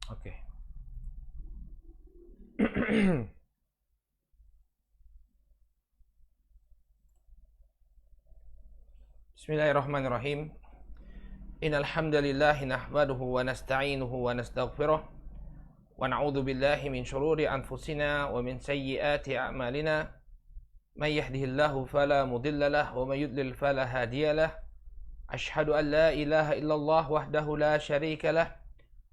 Oke. Bismillahirrahmanirrahim. Innal hamdalillah nahmaduhu wa nasta'inuhu wa nastaghfiruh wa na'udzu billahi min shururi anfusina wa min sayyiati a'malina. May yahdihillahu fala mudilla lahu wa may yudlil fala hadiya lahu. Ashhadu an la ilaha illallah wahdahu la syarika lahu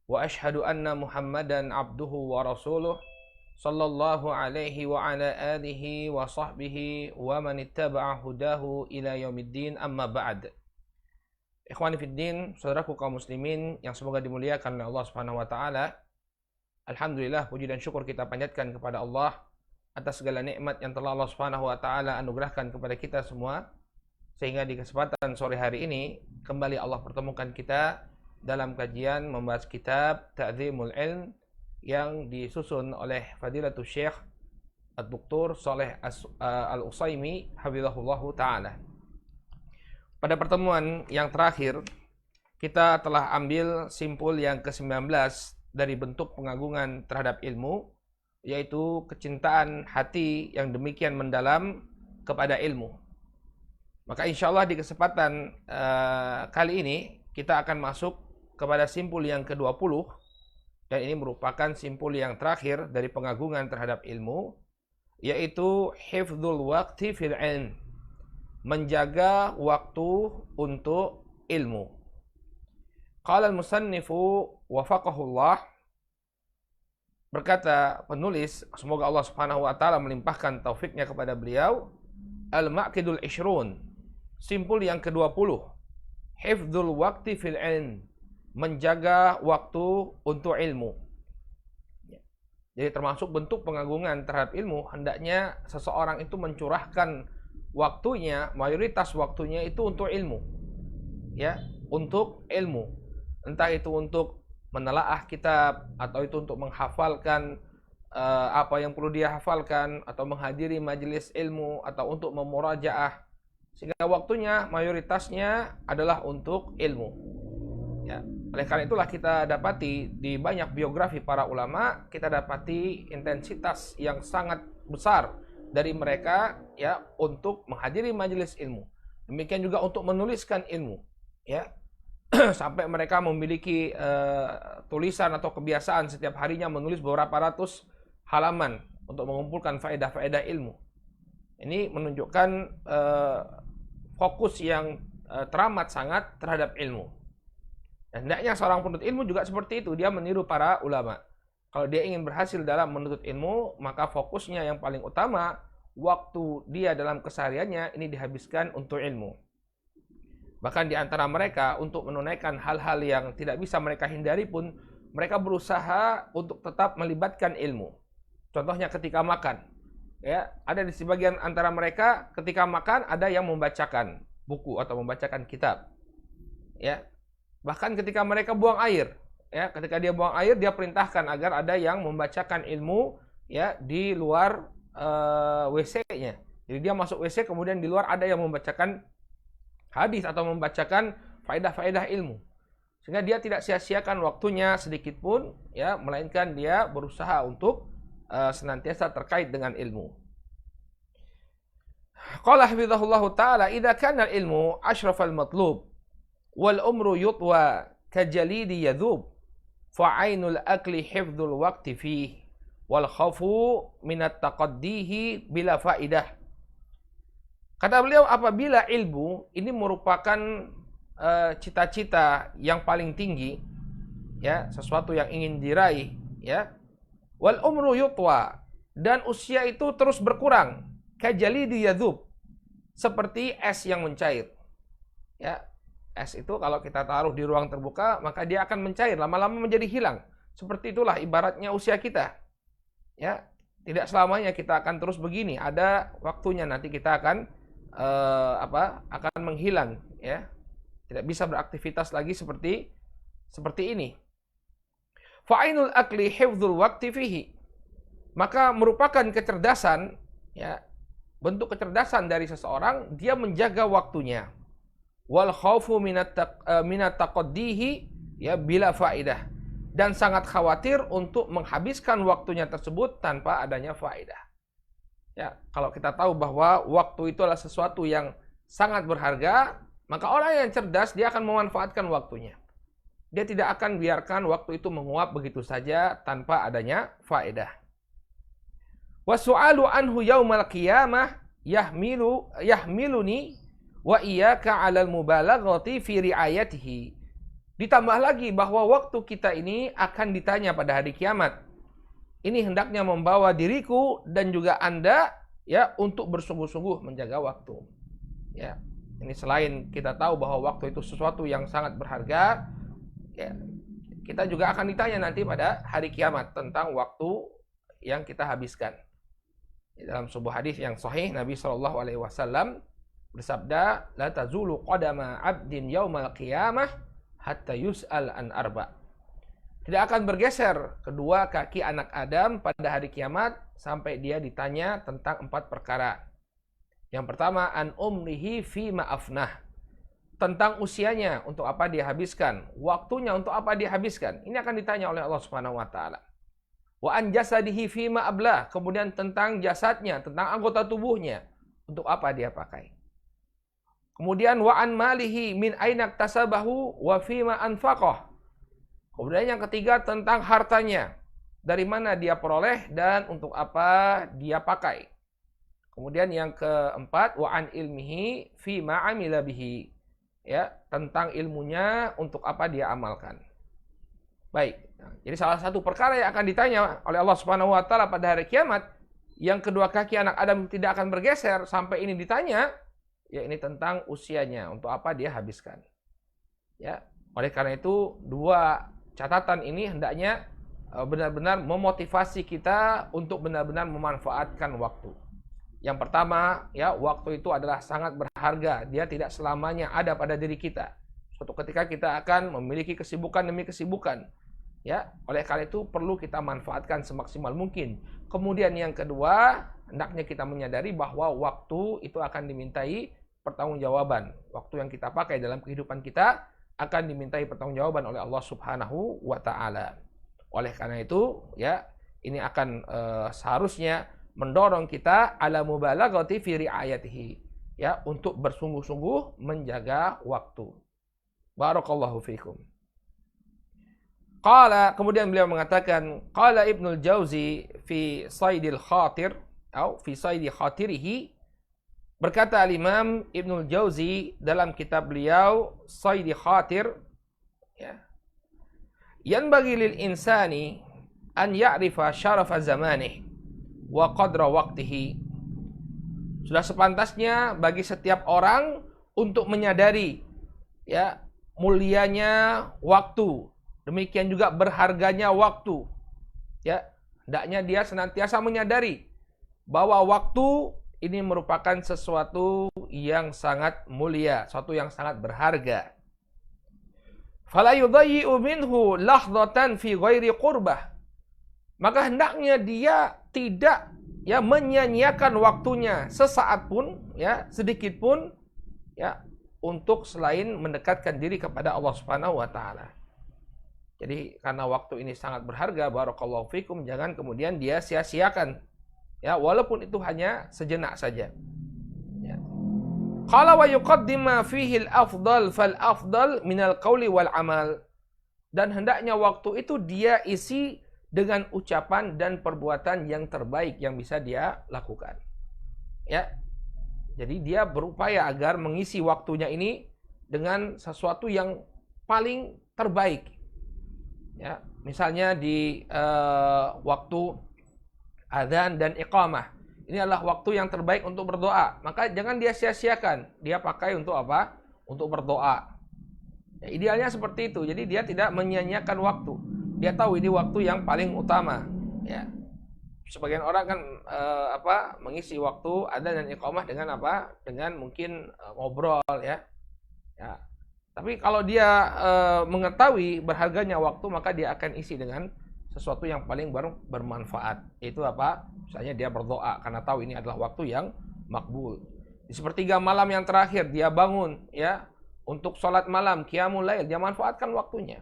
wa ashhadu anna Muhammadan abduhu wa rasuluh sallallahu alaihi wa ala alihi wa sahbihi wa man ittaba'a hudahu ila yaumiddin, amma ba'd. Ikhwani fiddin, saudaraku kaum muslimin yang semoga dimuliakan oleh Allah Subhanahu wa taala. Alhamdulillah, puji dan syukur kita panjatkan kepada Allah atas segala nikmat yang telah Allah Subhanahu wa taala anugerahkan kepada kita semua, sehingga di kesempatan sore hari ini kembali Allah pertemukan kita dalam kajian membahas kitab Ta'dzimul Ilm yang disusun oleh Fadilatul Syekh Ad-Doktor Shaleh Al-Utsaimin hafizahullahu taala. Pada pertemuan yang terakhir kita telah ambil simpul yang ke-19 dari bentuk pengagungan terhadap ilmu, yaitu kecintaan hati yang demikian mendalam kepada ilmu. Maka insya Allah di kesempatan kali ini kita akan masuk kepada simpul yang ke-20, dan ini merupakan simpul yang terakhir dari pengagungan terhadap ilmu, yaitu hifdzul waqti fil ilm, menjaga waktu untuk ilmu. Qala al-musannifu wafaqahullah, berkata penulis, semoga Allah Subhanahu wa taala melimpahkan taufiknya kepada beliau, al-maqidul ishrun, simpul yang ke-20, hifdzul waqti fil ilm, menjaga waktu untuk ilmu. Jadi termasuk bentuk pengagungan terhadap ilmu, hendaknya seseorang itu mencurahkan waktunya, mayoritas waktunya itu untuk ilmu. Ya, untuk ilmu. Entah itu untuk menelaah kitab, atau itu untuk menghafalkan apa yang perlu dia hafalkan, atau menghadiri majelis ilmu, atau untuk memurajaah. Sehingga waktunya mayoritasnya adalah untuk ilmu. Ya, oleh karena itulah kita dapati di banyak biografi para ulama, kita dapati intensitas yang sangat besar dari mereka ya untuk menghadiri majelis ilmu. Demikian juga untuk menuliskan ilmu, ya. Sampai mereka memiliki tulisan atau kebiasaan setiap harinya menulis beberapa ratus halaman untuk mengumpulkan faedah-faedah ilmu. Ini menunjukkan fokus yang teramat sangat terhadap ilmu. Hendaknya seorang penuntut ilmu juga seperti itu, dia meniru para ulama. Kalau dia ingin berhasil dalam menuntut ilmu, maka fokusnya yang paling utama, waktu dia dalam kesehariannya ini dihabiskan untuk ilmu. Bahkan di antara mereka, untuk menunaikan hal-hal yang tidak bisa mereka hindari pun, mereka berusaha untuk tetap melibatkan ilmu. Contohnya ketika makan. Ya, ada di sebagian antara mereka ketika makan ada yang membacakan buku atau membacakan kitab. Ya, bahkan ketika mereka buang air, ya, ketika dia buang air, dia perintahkan agar ada yang membacakan ilmu ya di luar WC-nya. Jadi dia masuk WC, kemudian di luar ada yang membacakan hadis atau membacakan faedah-faedah ilmu. Sehingga dia tidak sia-siakan waktunya sedikit pun, ya, melainkan dia berusaha untuk senantiasa terkait dengan ilmu. Qala hafizahullahu taala, idza kana al-ilmu asyrafal matlub wal umru yutwa kajalidi yadhub fa'ainul akli hifdzul waqti fih wal khafu minat taqaddihi bila faidah. Kata beliau, apabila ilmu ini merupakan cita-cita yang paling tinggi, ya, sesuatu yang ingin diraih, ya, wal umru yutwa, dan usia itu terus berkurang, kajalidi yadhub, seperti es yang mencair. Ya, es itu kalau kita taruh di ruang terbuka, maka dia akan mencair, lama-lama menjadi hilang. Seperti itulah ibaratnya usia kita. Ya, tidak selamanya kita akan terus begini. Ada waktunya nanti kita akan akan menghilang, ya. Tidak bisa beraktivitas lagi seperti ini. Fa'inul akli hifdzul waqti fihi. Maka merupakan kecerdasan, ya, bentuk kecerdasan dari seseorang, dia menjaga waktunya. Wal khaufu minat taqaddihi, ya, bila faidah. dan sangat khawatir untuk menghabiskan waktunya tersebut tanpa adanya faedah. Ya, kalau kita tahu bahwa waktu itu adalah sesuatu yang sangat berharga, maka orang yang cerdas dia akan memanfaatkan waktunya. Dia tidak akan biarkan waktu itu menguap begitu saja tanpa adanya faedah. Wasu'alu anhu yaumal qiyamah yahmiluni wa iyyaka 'alal mubalaghati fi ri'ayatihi. Ditambah lagi bahwa waktu kita ini akan ditanya pada hari kiamat. Ini hendaknya membawa diriku dan juga Anda ya untuk bersungguh-sungguh menjaga waktu. Ya, ini selain kita tahu bahwa waktu itu sesuatu yang sangat berharga, ya, kita juga akan ditanya nanti pada hari kiamat tentang waktu yang kita habiskan. Dalam sebuah hadis yang sahih, Nabi SAW bersabda, "La tazulu qadama 'abdin yaumal qiyamah hatta yus'al an arba." Tidak akan bergeser kedua kaki anak Adam pada hari kiamat sampai dia ditanya tentang 4 perkara. Yang pertama, an umrihi fi ma'afnah. Tentang usianya, untuk apa dia habiskan, waktunya untuk apa dia habiskan. Ini akan ditanya oleh Allah Subhanahu wa taala. Wa an jasadihi fi ma'ablah. Kemudian tentang jasadnya, tentang anggota tubuhnya, untuk apa dia pakai. Kemudian wa an malihi min ainak tasabahu wa fima anfaqah. Kemudian yang ketiga tentang hartanya. Dari mana dia peroleh dan untuk apa dia pakai. Kemudian yang keempat wa an ilmihi fima amila bihi. Ya, tentang ilmunya untuk apa dia amalkan. Baik. Jadi salah satu perkara yang akan ditanya oleh Allah Subhanahu wa taala pada hari kiamat, yang kedua kaki anak Adam tidak akan bergeser sampai ini ditanya, ya ini tentang usianya, untuk apa dia habiskan. Ya, oleh karena itu dua catatan ini hendaknya benar-benar memotivasi kita untuk benar-benar memanfaatkan waktu. Yang pertama, ya waktu itu adalah sangat berharga. Dia tidak selamanya ada pada diri kita. Suatu ketika kita akan memiliki kesibukan demi kesibukan. Ya, oleh karena itu perlu kita manfaatkan semaksimal mungkin. Kemudian yang kedua, hendaknya kita menyadari bahwa waktu itu akan dimintai pertanggungjawaban. Waktu yang kita pakai dalam kehidupan kita akan dimintai pertanggungjawaban oleh Allah Subhanahu wa taala. Oleh karena itu, ya, ini akan seharusnya mendorong kita ala mubalaghati fi ri'ayatihi, ya, untuk bersungguh-sungguh menjaga waktu. Barakallahu fikum. Qala, kemudian beliau mengatakan, qala Ibnul Jauzi fi Saidil Khatir atau fi Saidi Khatirihi, berkata Al-Imam Ibnul Jauzi dalam kitab beliau Saidi Khatir, ya, yanbaghi lil insani an ya'rifa syarafa zamanih wa qadra waqtihi. Sudah sepantasnya bagi setiap orang untuk menyadari, ya, mulianya waktu. Demikian juga berharganya waktu. Ya, hendaknya dia senantiasa menyadari bahwa waktu ini merupakan sesuatu yang sangat mulia, sesuatu yang sangat berharga. Fala yudayyi'u minhu lahdatan fi ghairi qurbah. Maka hendaknya dia tidak, ya, menyia-nyiakan waktunya sesaat pun, ya, sedikit pun, ya, untuk selain mendekatkan diri kepada Allah Subhanahu wa taala. Jadi karena waktu ini sangat berharga, barakallahu fikum, jangan kemudian dia sia-siakan. Ya, walaupun itu hanya sejenak saja. Ya. Qala wa yuqaddima fihi al-afdal fal-afdal minal qawli wal amal. Dan hendaknya waktu itu dia isi dengan ucapan dan perbuatan yang terbaik yang bisa dia lakukan. Ya. Jadi dia berupaya agar mengisi waktunya ini dengan sesuatu yang paling terbaik. Ya, misalnya di waktu adzan dan iqamah. Ini adalah waktu yang terbaik untuk berdoa. Maka jangan dia sia-siakan. Dia pakai untuk apa? Untuk berdoa. Ya, idealnya seperti itu. Jadi dia tidak menyia-nyiakan waktu. Dia tahu ini waktu yang paling utama. Ya. Sebagian orang kan mengisi waktu adzan dan iqamah dengan apa? Dengan mungkin ngobrol, ya. Ya. Tapi kalau dia mengetahui berharganya waktu, maka dia akan isi dengan sesuatu yang paling bermanfaat. Itu apa? Misalnya dia berdoa karena tahu ini adalah waktu yang makbul. Di sepertiga malam yang terakhir dia bangun, ya, untuk sholat malam, qiyamul lail, dia manfaatkan waktunya.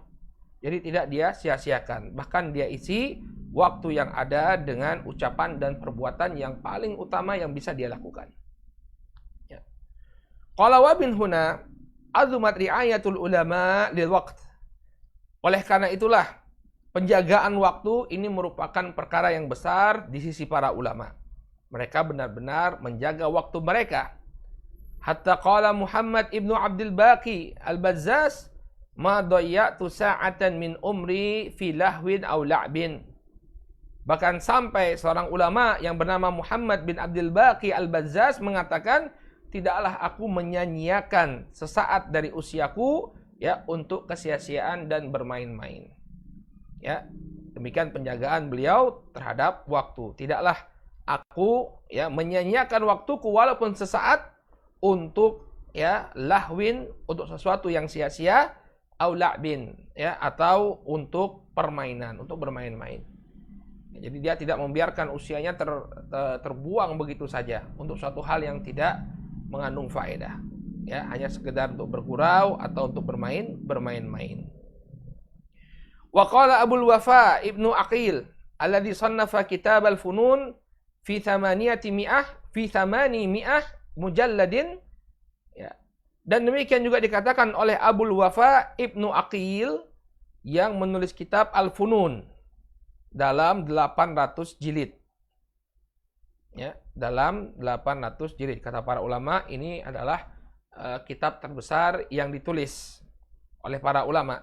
Jadi tidak dia sia-siakan. Bahkan dia isi waktu yang ada dengan ucapan dan perbuatan yang paling utama yang bisa dia lakukan. Ya. Qala wa bin huna azumat ri'ayatul ulama lil waqt. Oleh karena itulah penjagaan waktu ini merupakan perkara yang besar di sisi para ulama. Mereka benar-benar menjaga waktu mereka. Hatta qala Muhammad ibnu Abdul Baqi al-Bazzaz, ma dhayya'tu sa'atan min umri fi lahwin aw la'bin. Bahkan sampai seorang ulama yang bernama Muhammad bin Abdul Baqi al-Bazzaz mengatakan, tidaklah aku menyanyiakan sesaat dari usiaku ya untuk kesia-siaan dan bermain-main. Ya, demikian penjagaan beliau terhadap waktu. Tidaklah aku ya menyanyiakan waktuku walaupun sesaat untuk ya lahwin, untuk sesuatu yang sia-sia, au la'bin ya, atau untuk permainan, untuk bermain-main. Ya, jadi dia tidak membiarkan usianya terbuang begitu saja untuk suatu hal yang tidak mengandung faedah. Ya, hanya sekedar untuk bergurau atau untuk bermain-main. Wa qala Abul Wafa Ibnu Aqil alladhi sannafa kitab al-funun fi 800 mujalladin ya. Dan demikian juga dikatakan oleh Abul Wafa Ibnu Aqil yang menulis kitab Al-Funun dalam 800 jilid. Ya, dalam 800 jilid. Kata para ulama, ini adalah kitab terbesar yang ditulis oleh para ulama.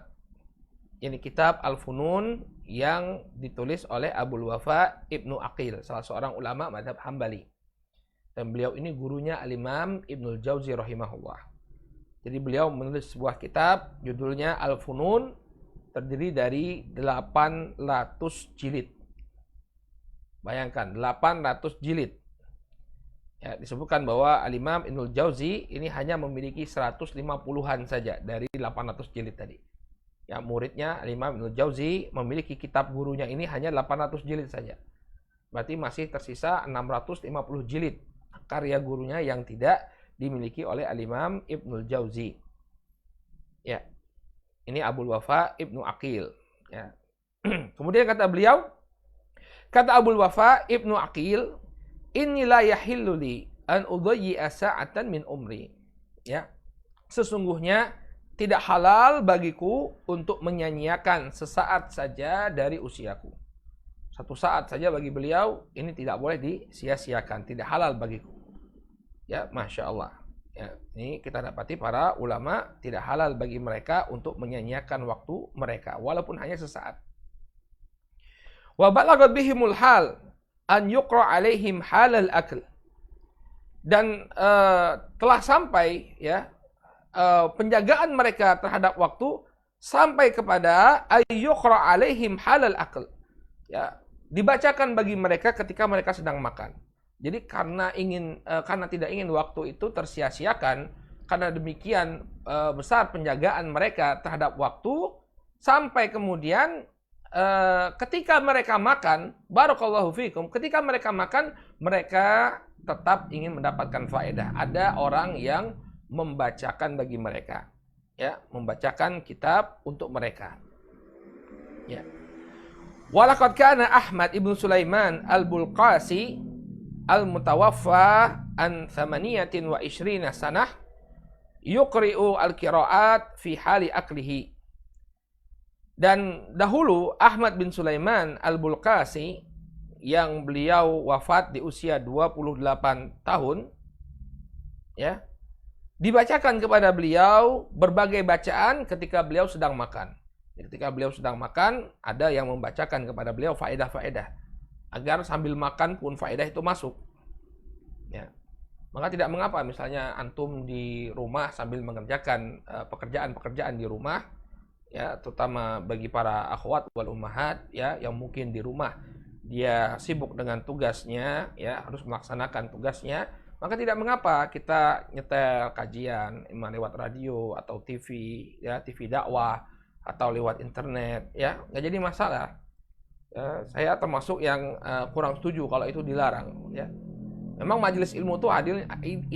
Ini kitab Al-Funun yang ditulis oleh Abul Wafa Ibnu Aqil, salah seorang ulama mazhab Hambali. Dan beliau ini gurunya Al-Imam Ibnul Jauzi rahimahullah. Jadi beliau menulis sebuah kitab judulnya Al-Funun, terdiri dari 800 jilid. Bayangkan 800 jilid. Ya, disebutkan bahwa Al-Imam Ibnul Jauzi ini hanya memiliki 150-an saja dari 800 jilid tadi. Ya, muridnya Al-Imam Ibnul Jauzi memiliki kitab gurunya ini hanya 800 jilid saja. Berarti masih tersisa 650 jilid karya gurunya yang tidak dimiliki oleh Al-Imam Ibnul Jauzi. Ya. Ini Abul Wafa Ibnu Aqil. Ya. Kemudian kata beliau, kata Abul Wafa Ibnu Aqil, inni la yahillu li an udayyi'a sa'atan min umri. Ya. Sesungguhnya tidak halal bagiku untuk menyanyiakan sesaat saja dari usiaku. Satu saat saja bagi beliau ini tidak boleh disia-siakan, tidak halal bagiku. Ya, Masya Allah. Ya, ini kita dapati para ulama tidak halal bagi mereka untuk menyanyiakan waktu mereka, walaupun hanya sesaat. Wa balaghat bihimul hal an yuqra alaihim halal akl. Dan telah sampai ya penjagaan mereka terhadap waktu sampai kepada ayyuqra alaihim halal akl. Ya, dibacakan bagi mereka ketika mereka sedang makan. Jadi karena tidak ingin waktu itu tersia-siakan, karena demikian besar penjagaan mereka terhadap waktu, sampai kemudian ketika mereka makan, barakallahu fikum, ketika mereka makan, mereka tetap ingin mendapatkan faedah. Ada orang yang membacakan bagi mereka, ya, membacakan kitab untuk mereka. Ya. Walaqad kana Ahmad ibnu Sulaiman al-Bulqasi al-mutawaffa an 28 sanah yuqri'u al-qira'at fi hali aklihi. Dan dahulu Ahmad bin Sulaiman al-Bulqasi yang beliau wafat di usia 28 tahun ya, dibacakan kepada beliau berbagai bacaan ketika beliau sedang makan. Ketika beliau sedang makan, ada yang membacakan kepada beliau faedah-faedah agar sambil makan pun faedah itu masuk. Ya. Maka tidak mengapa misalnya antum di rumah sambil mengerjakan pekerjaan-pekerjaan di rumah, ya, terutama bagi para akhwat wal ummahat ya yang mungkin di rumah dia sibuk dengan tugasnya, ya, harus melaksanakan tugasnya, maka tidak mengapa kita nyetel kajian lewat radio atau TV, ya, TV dakwah atau lewat internet, ya, nggak jadi masalah. Ya, saya termasuk yang kurang setuju kalau itu dilarang, ya. Memang majelis ilmu itu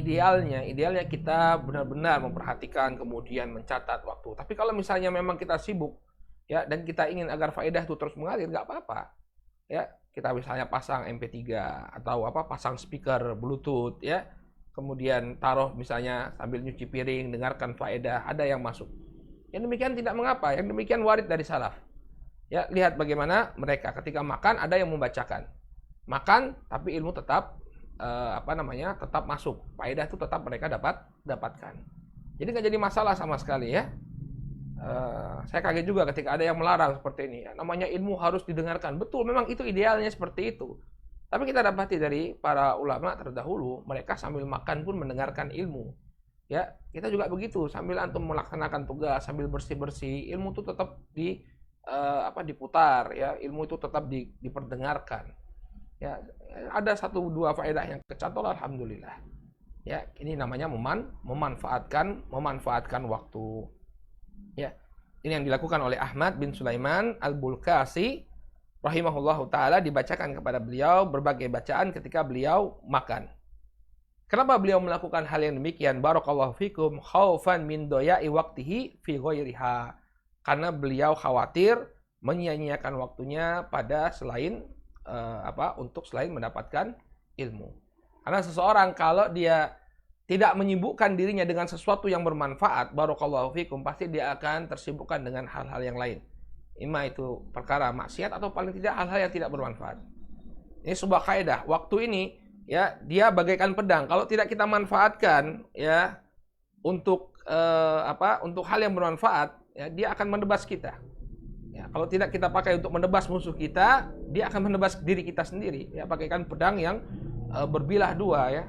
idealnya kita benar-benar memperhatikan kemudian mencatat waktu. Tapi kalau misalnya memang kita sibuk ya, dan kita ingin agar faedah itu terus mengalir, nggak apa-apa. Ya, kita misalnya pasang MP3 atau pasang speaker Bluetooth, ya. Kemudian taruh misalnya sambil nyuci piring, dengarkan faedah, ada yang masuk. Yang demikian tidak mengapa, yang demikian warid dari salaf. Ya, lihat bagaimana mereka ketika makan ada yang membacakan. Makan tapi ilmu tetap tetap masuk. Faedah itu tetap mereka dapatkan. Jadi nggak jadi masalah sama sekali, ya. Saya kaget juga ketika ada yang melarang seperti ini. Ya, namanya ilmu harus didengarkan. Betul, memang itu idealnya seperti itu. Tapi kita dapati dari para ulama terdahulu, mereka sambil makan pun mendengarkan ilmu. Ya, kita juga begitu. Sambil antum melaksanakan tugas, sambil bersih-bersih, ilmu itu tetap diputar. Ya, ilmu itu tetap diperdengarkan. Ya, ada 1-2 faedah yang kecantol, alhamdulillah. Ya, ini namanya memanfaatkan waktu. Ya, ini yang dilakukan oleh Ahmad bin Sulaiman Al-Bulkasi rahimahullahu taala, dibacakan kepada beliau berbagai bacaan ketika beliau makan. Kenapa beliau melakukan hal yang demikian? Barakallahu fikum, khaufan min doya'i waqtihi fi ghairiha. Karena beliau khawatir menyia-nyiakan waktunya pada selain selain mendapatkan ilmu. Karena seseorang kalau dia tidak menyibukkan dirinya dengan sesuatu yang bermanfaat, barakallahu fikum, pasti dia akan tersibukkan dengan hal-hal yang lain. Ima itu perkara maksiat atau paling tidak hal-hal yang tidak bermanfaat. Ini sebuah kaidah. Waktu ini, ya, dia bagaikan pedang. Kalau tidak kita manfaatkan, ya, untuk hal yang bermanfaat, ya, dia akan menebas kita. Ya, kalau tidak kita pakai untuk menebas musuh kita, dia akan menebas diri kita sendiri. Ya, bagaikan pedang yang berbilah dua, ya.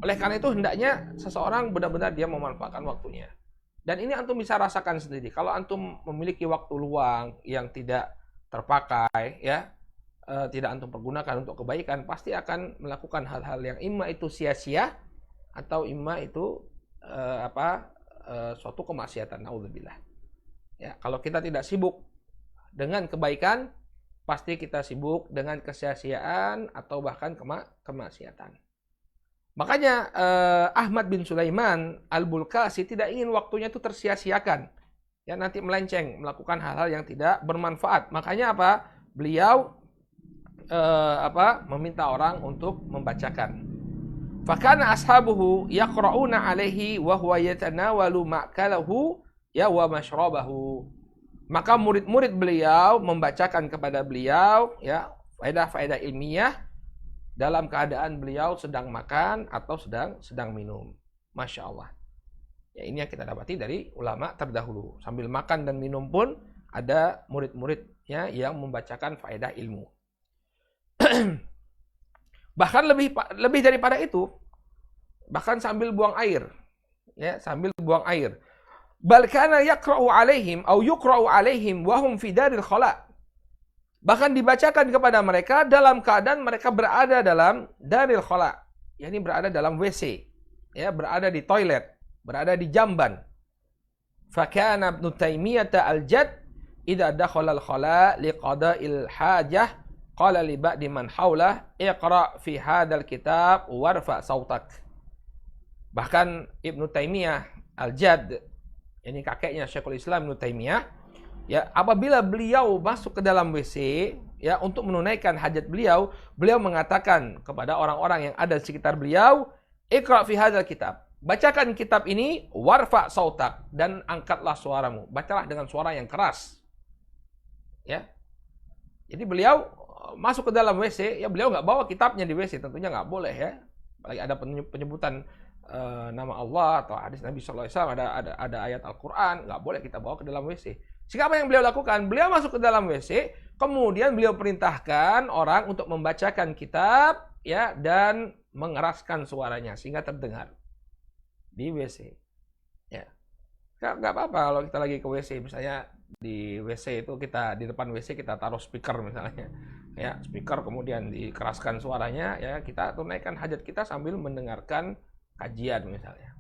Oleh karena itu hendaknya seseorang benar-benar dia memanfaatkan waktunya. Dan ini antum bisa rasakan sendiri. Kalau antum memiliki waktu luang yang tidak terpakai, ya, tidak antum pergunakan untuk kebaikan, pasti akan melakukan hal-hal yang imma itu sia-sia atau imma itu suatu kemaksiatan. Naudzubillah. Ya, kalau kita tidak sibuk dengan kebaikan, pasti kita sibuk dengan kesia-siaan atau bahkan kemaksiatan. Makanya Ahmad bin Sulaiman Al-Bulkasi tidak ingin waktunya itu tersia-siakan. Ya, nanti melenceng, melakukan hal-hal yang tidak bermanfaat. Makanya beliau meminta orang untuk membacakan. Fakana ashabuhu yaqra'una alaihi wa huwa yatanawalu ma'kalahu ya wa mashrabahu. Maka murid-murid beliau membacakan kepada beliau, ya, faedah-faedah ilmiah dalam keadaan beliau sedang makan atau sedang minum. Masya Allah. Ya, ini yang kita dapati dari ulama terdahulu. Sambil makan dan minum pun ada murid-muridnya yang membacakan faedah ilmu. Bahkan lebih daripada itu, bahkan sambil buang air. Ya, sambil buang air. Bal kana yaqra'u alaihim au yuqra'u alaihim wa hum fi daril khala'. Bahkan dibacakan kepada mereka dalam keadaan mereka berada dalam daril khala, yakni berada dalam WC, ya, berada di toilet, berada di jamban. Fakana Ibnu Taimiyah al-Jadd idza dakhala al-khala liqada'il hajah qala li ba'di man haulah iqra' fi hadzal kitab warfa sautak. Bahkan Ibnu Taimiyah al-Jadd, ini kakeknya Syekhul Islam Ibnu Taimiyah, ya, apabila beliau masuk ke dalam WC, ya, untuk menunaikan hajat beliau, beliau mengatakan kepada orang-orang yang ada di sekitar beliau, Iqra' fi hadzal kitab. Bacakan kitab ini, warfa sautak, dan angkatlah suaramu. Bacalah dengan suara yang keras. Ya. Jadi beliau masuk ke dalam WC, ya, beliau nggak bawa kitabnya di WC, tentunya nggak boleh, ya. Apalagi ada penyebutan nama Allah atau hadis Nabi SAW, ada ayat Al-Quran, nggak boleh kita bawa ke dalam WC. Sehingga apa yang beliau lakukan? Beliau masuk ke dalam WC, kemudian beliau perintahkan orang untuk membacakan kitab, ya, dan mengeraskan suaranya sehingga terdengar di WC. Ya, nggak apa-apa kalau kita lagi ke WC, misalnya di WC itu kita di depan WC kita taruh speaker misalnya, ya, speaker kemudian dikeraskan suaranya, ya, kita tunaikan hajat kita sambil mendengarkan kajian misalnya.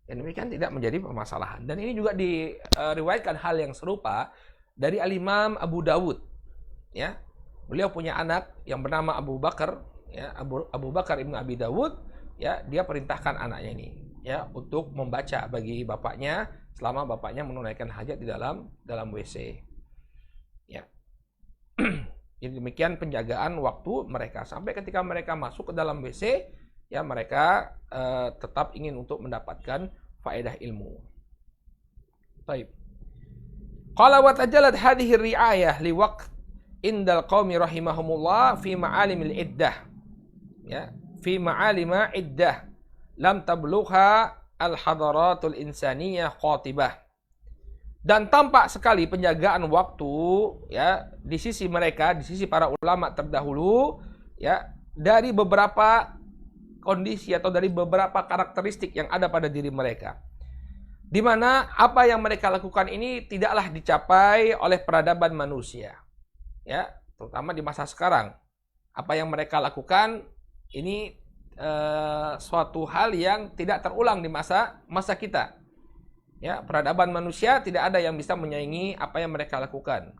Dan demikian tidak menjadi permasalahan. Dan ini juga diriwayatkan hal yang serupa dari Al-Imam Abu Dawud. Ya, beliau punya anak yang bernama Abu Bakar. Ya, Abu Bakar Ibnu Abi Dawud. Ya, dia perintahkan anaknya ini, ya, untuk membaca bagi bapaknya selama bapaknya menunaikan hajat di dalam WC. Ya. Jadi demikian penjagaan waktu mereka sampai ketika mereka masuk ke dalam WC, ya mereka tetap ingin untuk mendapatkan faedah ilmu. Baik. Qala wa tajallat hadhihi ri'ayah liwaqt indal qaumi rahimahumullah fi ma'alimil iddah. Ya, fi ma'alima iddah lam tablugha al-hadaratul insaniyah qatibah. Dan tampak sekali penjagaan waktu ya di sisi mereka, di sisi para ulama terdahulu ya, dari beberapa kondisi atau dari beberapa karakteristik yang ada pada diri mereka. Di mana apa yang mereka lakukan ini tidaklah dicapai oleh peradaban manusia. Ya, terutama di masa sekarang. Apa yang mereka lakukan ini suatu hal yang tidak terulang di masa kita. Ya, peradaban manusia tidak ada yang bisa menyaingi apa yang mereka lakukan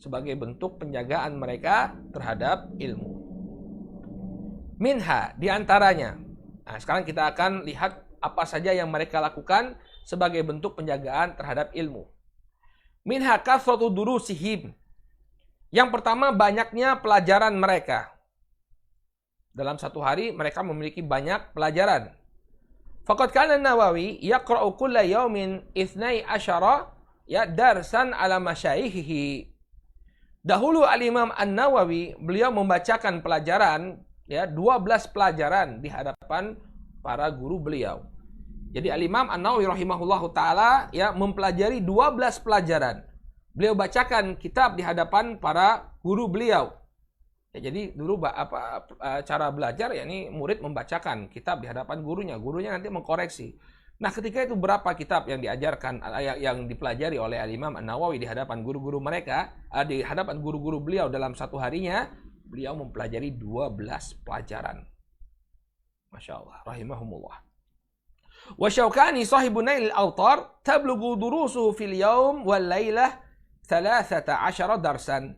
sebagai bentuk penjagaan mereka terhadap ilmu. Minha, diantaranya. Nah, sekarang kita akan lihat apa saja yang mereka lakukan sebagai bentuk penjagaan terhadap ilmu. Minha kathratu durusihim. Yang pertama, banyaknya pelajaran mereka. Dalam satu hari mereka memiliki banyak pelajaran. Faqad kana Nawawi yaqra'u kulla yawmin 12 ya darsan ala masyayikhihi. Dahulu Al-Imam An-Nawawi beliau membacakan pelajaran ya 12 pelajaran di hadapan para guru beliau. Jadi Al-Imam An-Nawawi rahimahullahu taala ya mempelajari 12 pelajaran. Beliau bacakan kitab di hadapan para guru beliau. Ya, jadi dulu cara belajar ya ini murid membacakan kitab di hadapan gurunya. Gurunya nanti mengkoreksi. Nah, ketika itu berapa kitab yang diajarkan yang dipelajari oleh Al-Imam An-Nawawi di hadapan guru-guru mereka, di hadapan guru-guru beliau dalam satu harinya, beliau mempelajari 12 pelajaran. Masya Allah, rahimahumullah. Wa Syaukani sahibu Nailil Awtar tablughu durusuhu fil yaum wal lailah 13 darsan.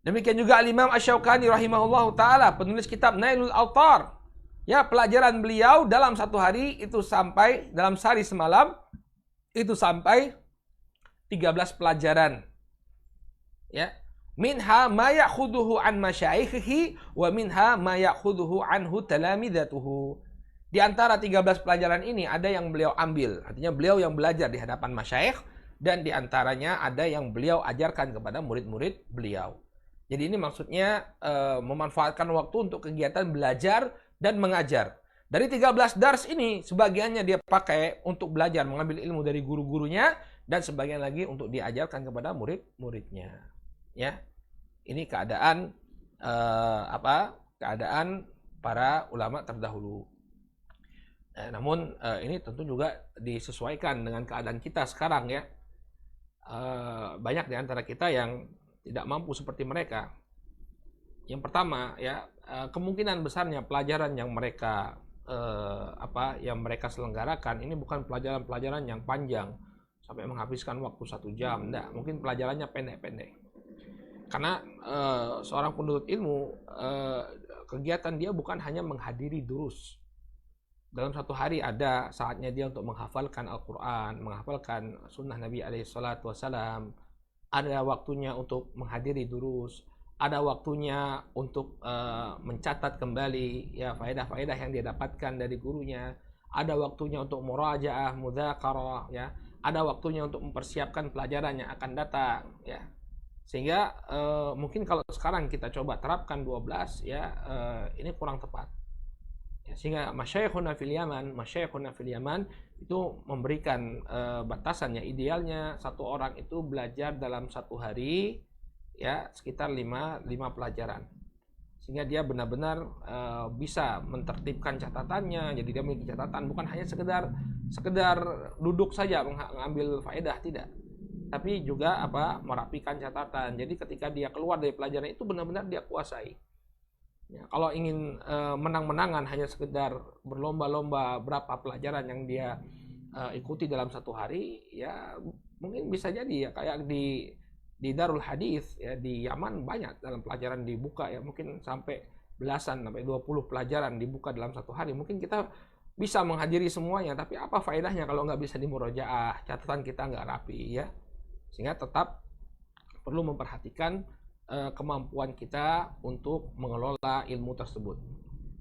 Demikian juga Al-Imam Asy-Syaukani rahimahullahu taala, penulis kitab Nailul Awtar. Ya, pelajaran beliau dalam satu hari itu sampai dalam sehari semalam itu sampai 13 pelajaran. Ya. Minha ma ya'khuduhu an masyaikhihi wa minha ma ya'khuduhu anhu talamidatuhu. Di antara 13 pelajaran ini ada yang beliau ambil, artinya beliau yang belajar di hadapan masyaikh, dan di antaranya ada yang beliau ajarkan kepada murid-murid beliau. Jadi ini maksudnya memanfaatkan waktu untuk kegiatan belajar dan mengajar. Dari 13 dars ini, sebagiannya dia pakai untuk belajar, mengambil ilmu dari guru-gurunya, dan sebagian lagi untuk diajarkan kepada murid-muridnya. Ya, ini keadaan keadaan para ulama terdahulu. Namun ini tentu juga disesuaikan dengan keadaan kita sekarang ya. Banyak di antara kita yang tidak mampu seperti mereka. Yang pertama ya, kemungkinan besarnya pelajaran yang mereka selenggarakan ini bukan pelajaran-pelajaran yang panjang sampai menghabiskan waktu 1 jam. Enggak, mungkin pelajarannya pendek-pendek. Karena seorang penuntut ilmu kegiatan dia bukan hanya menghadiri durus. Dalam satu hari ada saatnya dia untuk menghafalkan Al-Quran, menghafalkan sunnah Nabi SAW. Ada waktunya untuk menghadiri durus, ada waktunya untuk mencatat kembali ya faedah-faedah yang dia dapatkan dari gurunya, ada waktunya untuk murajaah, mudzakarah ya, ada waktunya untuk mempersiapkan pelajaran yang akan datang ya. Sehingga mungkin kalau sekarang kita coba terapkan 12 ya ini kurang tepat. Ya, sehingga masyayikhuna fil Yaman itu memberikan batasan ya, idealnya satu orang itu belajar dalam satu hari ya sekitar 5 pelajaran, sehingga dia benar-benar bisa mentertibkan catatannya. Jadi dia memiliki catatan, bukan hanya sekedar duduk saja mengambil faedah, tidak, tapi juga merapikan catatan. Jadi ketika dia keluar dari pelajaran itu benar-benar dia kuasai. Ya, kalau ingin menang-menangan hanya sekedar berlomba-lomba berapa pelajaran yang dia ikuti dalam satu hari, ya mungkin bisa jadi ya kayak di Darul Hadis ya di Yaman banyak dalam pelajaran dibuka ya, mungkin sampai belasan sampai 20 pelajaran dibuka dalam satu hari. Mungkin kita bisa menghadiri semuanya, tapi apa faedahnya kalau nggak bisa dimurojaah, catatan kita nggak rapi ya. Sehingga tetap perlu memperhatikan kemampuan kita untuk mengelola ilmu tersebut.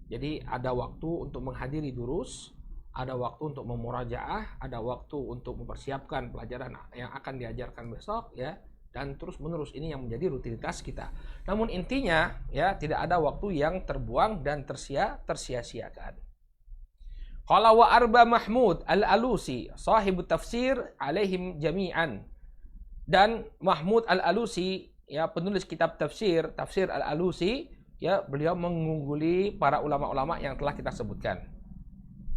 Jadi ada waktu untuk menghadiri durus, ada waktu untuk memurajaah, ada waktu untuk mempersiapkan pelajaran yang akan diajarkan besok ya, dan terus menerus ini yang menjadi rutinitas kita. Namun intinya ya, tidak ada waktu yang terbuang dan tersia-siakan. Qala wa arba Mahmud al-Alusi sahibu tafsir alaihim jami'an. Dan Mahmud al-Alusi ya, penulis kitab tafsir al-Alusi ya, beliau mengungguli para ulama-ulama yang telah kita sebutkan.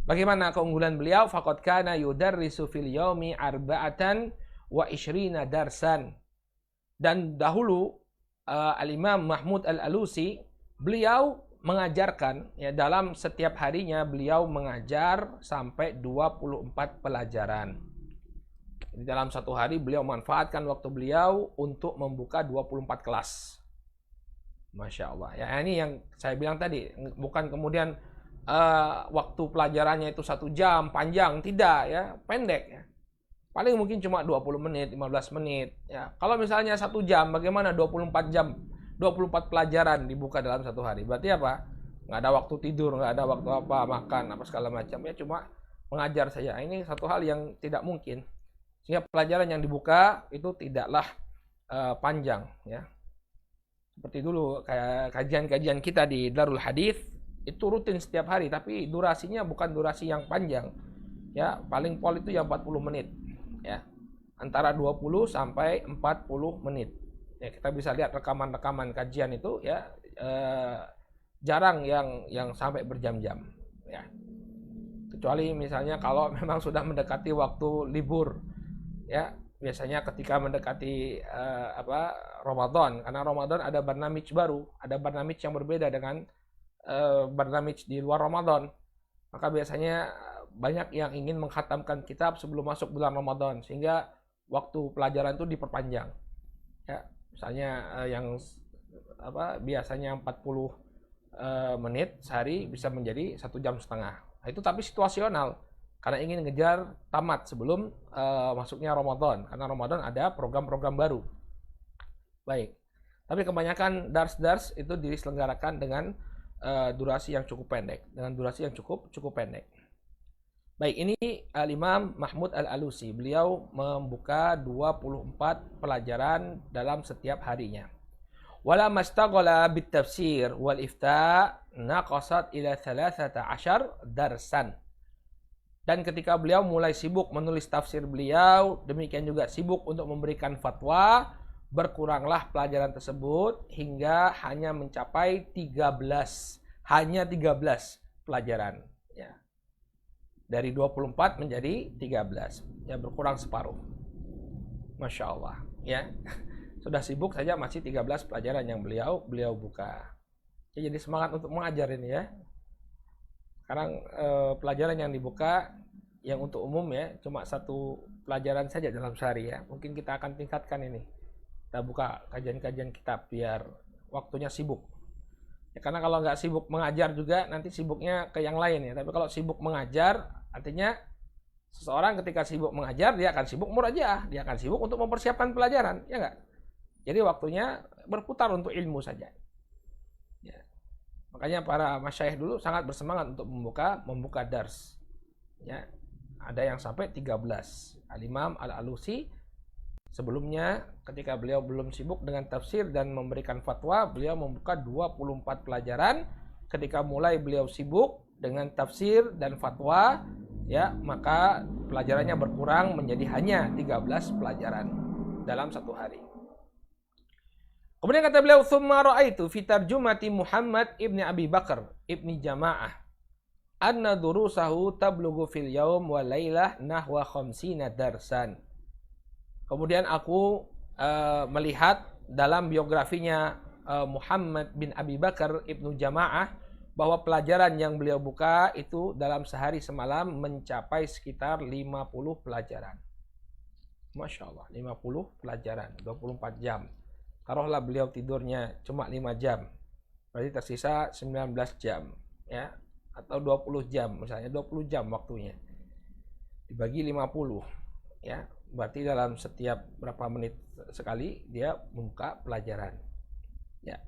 Bagaimana keunggulan beliau? Faqad kana yudarrisu fil yaumi arba'atan wa ishrina darsan. Dan dahulu Al-Imam Mahmud al-Alusi beliau mengajarkan ya, dalam setiap harinya beliau mengajar sampai 24 pelajaran. Di dalam satu hari beliau manfaatkan waktu beliau untuk membuka 24 kelas. Masya Allah. Ya, ini yang saya bilang tadi, bukan kemudian waktu pelajarannya itu 1 jam panjang, tidak ya, pendek ya. Paling mungkin cuma 20 menit, 15 menit ya. Kalau misalnya 1 jam, bagaimana 24 jam, 24 pelajaran dibuka dalam satu hari? Berarti apa? Nggak ada waktu tidur, nggak ada waktu apa, makan, apa segala macam ya, cuma mengajar saja. Ini satu hal yang tidak mungkin. Sehingga pelajaran yang dibuka itu tidaklah panjang ya. Seperti dulu kayak kajian-kajian kita di Darul Hadis itu rutin setiap hari, tapi durasinya bukan durasi yang panjang. Ya, paling pol itu ya 40 menit. Ya. Antara 20 sampai 40 menit. Ya, kita bisa lihat rekaman-rekaman kajian itu ya, jarang yang sampai berjam-jam ya. Kecuali misalnya kalau memang sudah mendekati waktu libur. Ya, biasanya ketika mendekati Ramadan, karena Ramadan ada barnamij baru, ada barnamij yang berbeda dengan barnamij di luar Ramadan. Maka biasanya banyak yang ingin mengkhatamkan kitab sebelum masuk bulan Ramadan, sehingga waktu pelajaran itu diperpanjang. Ya, misalnya yang biasanya 40 menit sehari bisa menjadi 1,5 jam. Nah, itu tapi situasional. Karena ingin ngejar tamat sebelum masuknya Ramadan. Karena Ramadan ada program-program baru. Baik. Tapi kebanyakan dars-dars itu diselenggarakan dengan durasi yang cukup pendek. Dengan durasi yang cukup pendek. Baik, ini Al-Imam Mahmud al-Alusi. Beliau membuka 24 pelajaran dalam setiap harinya. Wala mastaghala bit-tafsir wal ifta naqasat ila 13 darsan. Dan ketika beliau mulai sibuk menulis tafsir beliau, demikian juga sibuk untuk memberikan fatwa, berkuranglah pelajaran tersebut hingga hanya mencapai 13. Hanya 13 pelajaran. Ya. Dari 24 menjadi 13. Ya, berkurang separuh. Masya Allah. Ya. Sudah sibuk saja masih 13 pelajaran yang beliau buka. Ya, jadi semangat untuk mengajar ini ya. Sekarang pelajaran yang dibuka yang untuk umum ya, cuma 1 pelajaran saja dalam sehari ya. Mungkin kita akan tingkatkan ini. Kita buka kajian-kajian kitab biar waktunya sibuk. Ya, karena kalau nggak sibuk mengajar juga nanti sibuknya ke yang lain ya. Tapi kalau sibuk mengajar artinya seseorang ketika sibuk mengajar dia akan sibuk murajaah, dia akan sibuk untuk mempersiapkan pelajaran, ya nggak? Jadi waktunya berputar untuk ilmu saja. Ya. Makanya para masyayikh dulu sangat bersemangat untuk membuka dars. Ya, ada yang sampai 13. Al-Imam Al-Alusi sebelumnya ketika beliau belum sibuk dengan tafsir dan memberikan fatwa, beliau membuka 24 pelajaran. Ketika mulai beliau sibuk dengan tafsir dan fatwa, ya, maka pelajarannya berkurang menjadi hanya 13 pelajaran dalam satu hari. Kemudian kata beliau, "Tsumma ra'aitu fi tarjumati Muhammad ibni Abi Bakar ibni Jama'ah anna durusahu tablughu fil yaum wa lailah nahwa 50 darsan." Kemudian aku melihat dalam biografinya Muhammad bin Abi Bakar ibnu Jama'ah bahwa pelajaran yang beliau buka itu dalam sehari semalam mencapai sekitar 50 pelajaran. Masya Allah, 50 pelajaran, 24 jam. Taruhlah beliau tidurnya cuma 5 jam. Berarti tersisa 19 jam. Ya. atau 20 jam misalnya, 20 jam waktunya dibagi 50 ya, berarti dalam setiap berapa menit sekali dia membuka pelajaran ya.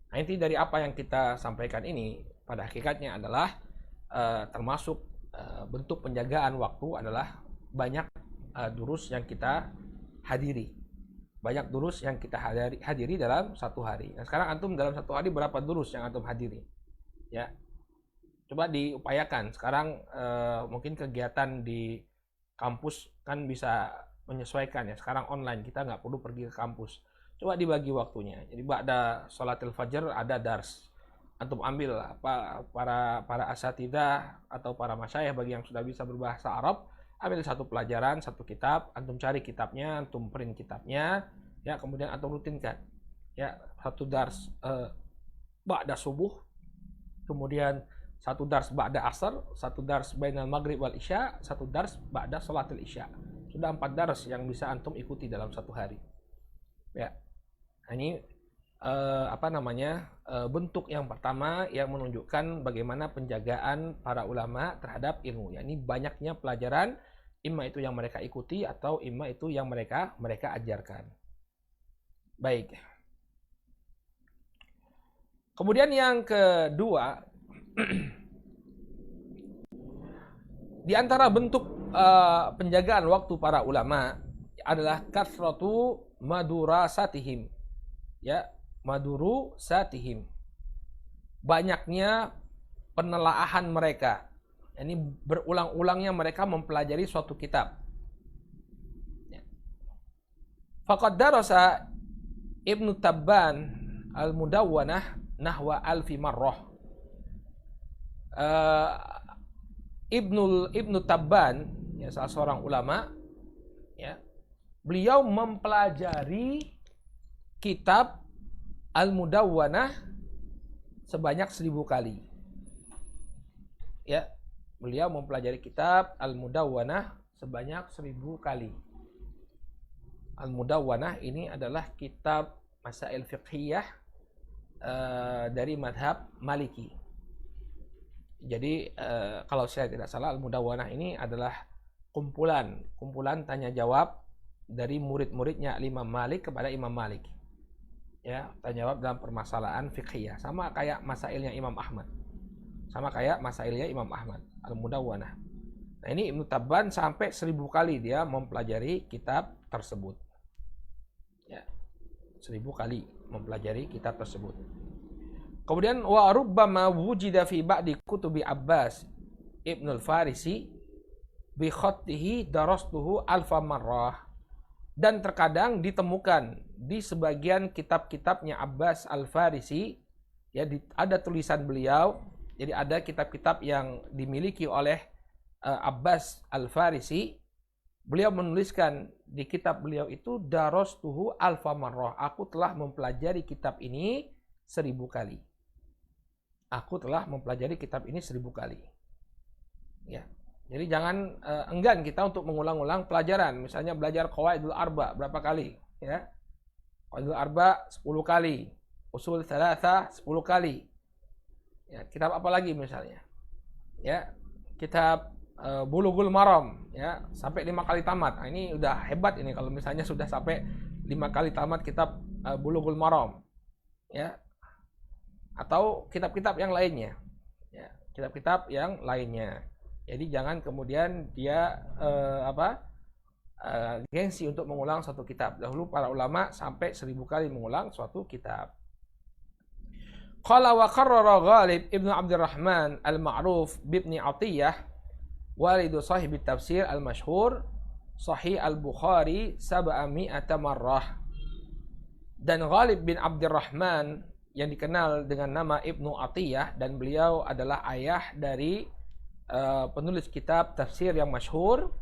Nah, inti dari apa yang kita sampaikan ini pada hakikatnya adalah termasuk bentuk penjagaan waktu adalah banyak durus yang kita hadiri. Banyak durus yang kita hadiri dalam satu hari. Nah, sekarang antum dalam satu hari berapa durus yang antum hadiri? Ya. Coba diupayakan. Sekarang mungkin kegiatan di kampus kan bisa menyesuaikan ya. Sekarang online, kita nggak perlu pergi ke kampus. Coba dibagi waktunya. Jadi ba'da sholatil fajr ada dars. Antum ambil para asatidah atau para masyayikh bagi yang sudah bisa berbahasa Arab, ambil satu pelajaran, satu kitab, antum cari kitabnya, antum print kitabnya, ya kemudian antum rutinkan. Ya, satu dars ba'da subuh, kemudian satu dars ba'da asar, satu dars bainal maghrib wal isya, satu dars ba'da sholatil isya. Sudah 4 dars yang bisa antum ikuti dalam satu hari. Ya. Nah, ini bentuk yang pertama yang menunjukkan bagaimana penjagaan para ulama terhadap ilmu. Ya, ini banyaknya pelajaran, imma itu yang mereka ikuti atau imma itu yang mereka ajarkan. Baik. Kemudian yang kedua, di antara bentuk penjagaan waktu para ulama adalah kasratu madurasatihim. Ya, maduru satihim, banyaknya penelaahan mereka. Ini berulang-ulangnya mereka mempelajari suatu kitab. Faqad darasa Ibnu Tabban al-Mudawwanah nahwa alfi marrah. Ibnu Tabban, ya, salah seorang ulama, ya, beliau mempelajari kitab Al-Mudawwanah sebanyak 1000 kali. Ya, beliau mempelajari kitab Al-Mudawwanah sebanyak 1000 kali. Al-Mudawwanah ini adalah kitab masail fiqhiyah dari madhab Maliki. Jadi kalau saya tidak salah, Al-Mudawwanah ini adalah kumpulan tanya jawab dari murid-muridnya Imam Malik kepada Imam Malik. Ya, tanya jawab dalam permasalahan fiqhiyah, sama kayak masailnya Imam Ahmad. Al-Mudawwanah. Nah, ini Ibnu Tabban sampai 1000 kali dia mempelajari kitab tersebut. Ya, 1000 kali mempelajari kitab tersebut. Kemudian wa rubbama wujida fi ba'di kutubi Abbas Ibnul Farisi bi khattihi darastuhu alfa marrah. Dan terkadang ditemukan di sebagian kitab-kitabnya Abbas Al-Farisi, ya, ada tulisan beliau. Jadi ada kitab-kitab yang dimiliki oleh Abbas Al-Farisi. Beliau menuliskan di kitab beliau itu darastuhu alfa marrah. Aku telah mempelajari kitab ini 1000 kali. Aku telah mempelajari kitab ini 1000 kali. Ya. Jadi jangan enggan kita untuk mengulang-ulang pelajaran. Misalnya belajar Qawaidul Arba berapa kali, ya? Qawaidul Arba 10 kali, Usul Tsalatsa 10 kali. Ya, kitab apa lagi misalnya? Ya, kitab Bulughul Maram, ya, sampai 5 kali tamat. Nah, ini udah hebat ini kalau misalnya sudah sampai 5 kali tamat kitab Bulughul Maram. Ya. Atau kitab-kitab yang lainnya. Ya, kitab-kitab yang lainnya. Jadi jangan kemudian dia gengsi untuk mengulang satu kitab. Dahulu para ulama sampai 1000 kali mengulang suatu kitab. Qala wa qarrara Ghalib Ibnu Abdurrahman al-Ma'ruf bibni Atiyah walidu sahib tafsir al-masyhur Sahih al-Bukhari 700 marrah. Dan Ghalib bin Abdurrahman yang dikenal dengan nama Ibnu Atiyah, dan beliau adalah ayah dari penulis kitab tafsir yang masyhur.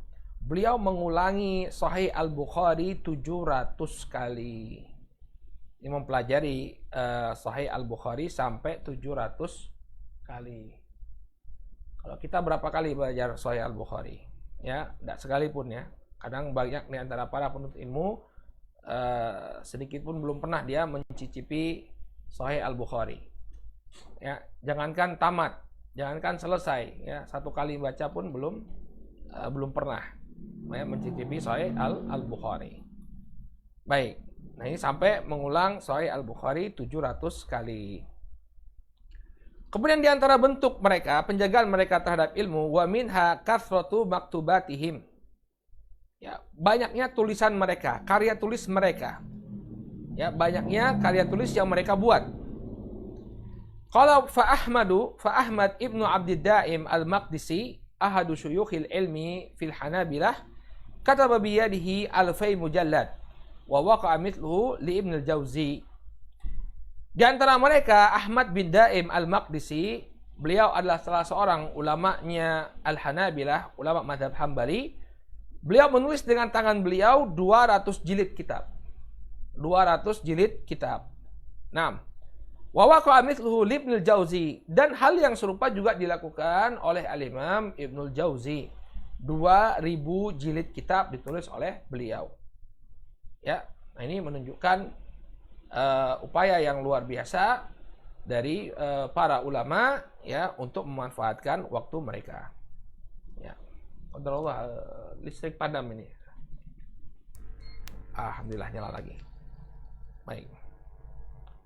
Beliau mengulangi Sahih Al-Bukhari 700 kali. Ini mempelajari Sahih Al-Bukhari sampai 700 kali. Kalau kita berapa kali belajar Sahih Al-Bukhari? Ya, tidak sekalipun ya. Kadang banyak di antara para penuntut ilmu sedikit pun belum pernah dia mencicipi Sahih Al-Bukhari. Ya, jangankan tamat. Jangankan selesai, ya, satu kali baca pun belum pernah mencicipi Sahih Al-Bukhari. Baik, nah ini sampai mengulang Sahih Al-Bukhari 700 kali. Kemudian di antara bentuk mereka, penjagaan mereka terhadap ilmu, wa minha kathratu maktubatihim. Ya, banyaknya tulisan mereka, karya tulis mereka. Ya, banyaknya karya tulis yang mereka buat. Qala fa Ahmad ibnu Abdiddaim al-Maqdisi ahadu syuyukhil ilmi fil Hanabilah kataba bi yadihi alfai mujallad wa waqa'a mithluhu li Ibn al-Jauzi. Di antara mereka Ahmad bin Daim al-Maqdisi, beliau adalah salah seorang ulamanya Al-Hanabilah, ulama mazhab Hambali. Beliau menulis dengan tangan beliau 200 jilid kitab. 200 jilid kitab. Nah, wa waqa'a mithluhu li Ibn al-Jauzi, dan hal yang serupa juga dilakukan oleh Al-Imam Ibn al-Jauzi. 2000 jilid kitab ditulis oleh beliau. Ya, nah ini menunjukkan upaya yang luar biasa dari para ulama, ya, untuk memanfaatkan waktu mereka. Ya, qadarullah, listrik padam ini. Alhamdulillah nyala lagi. Baik.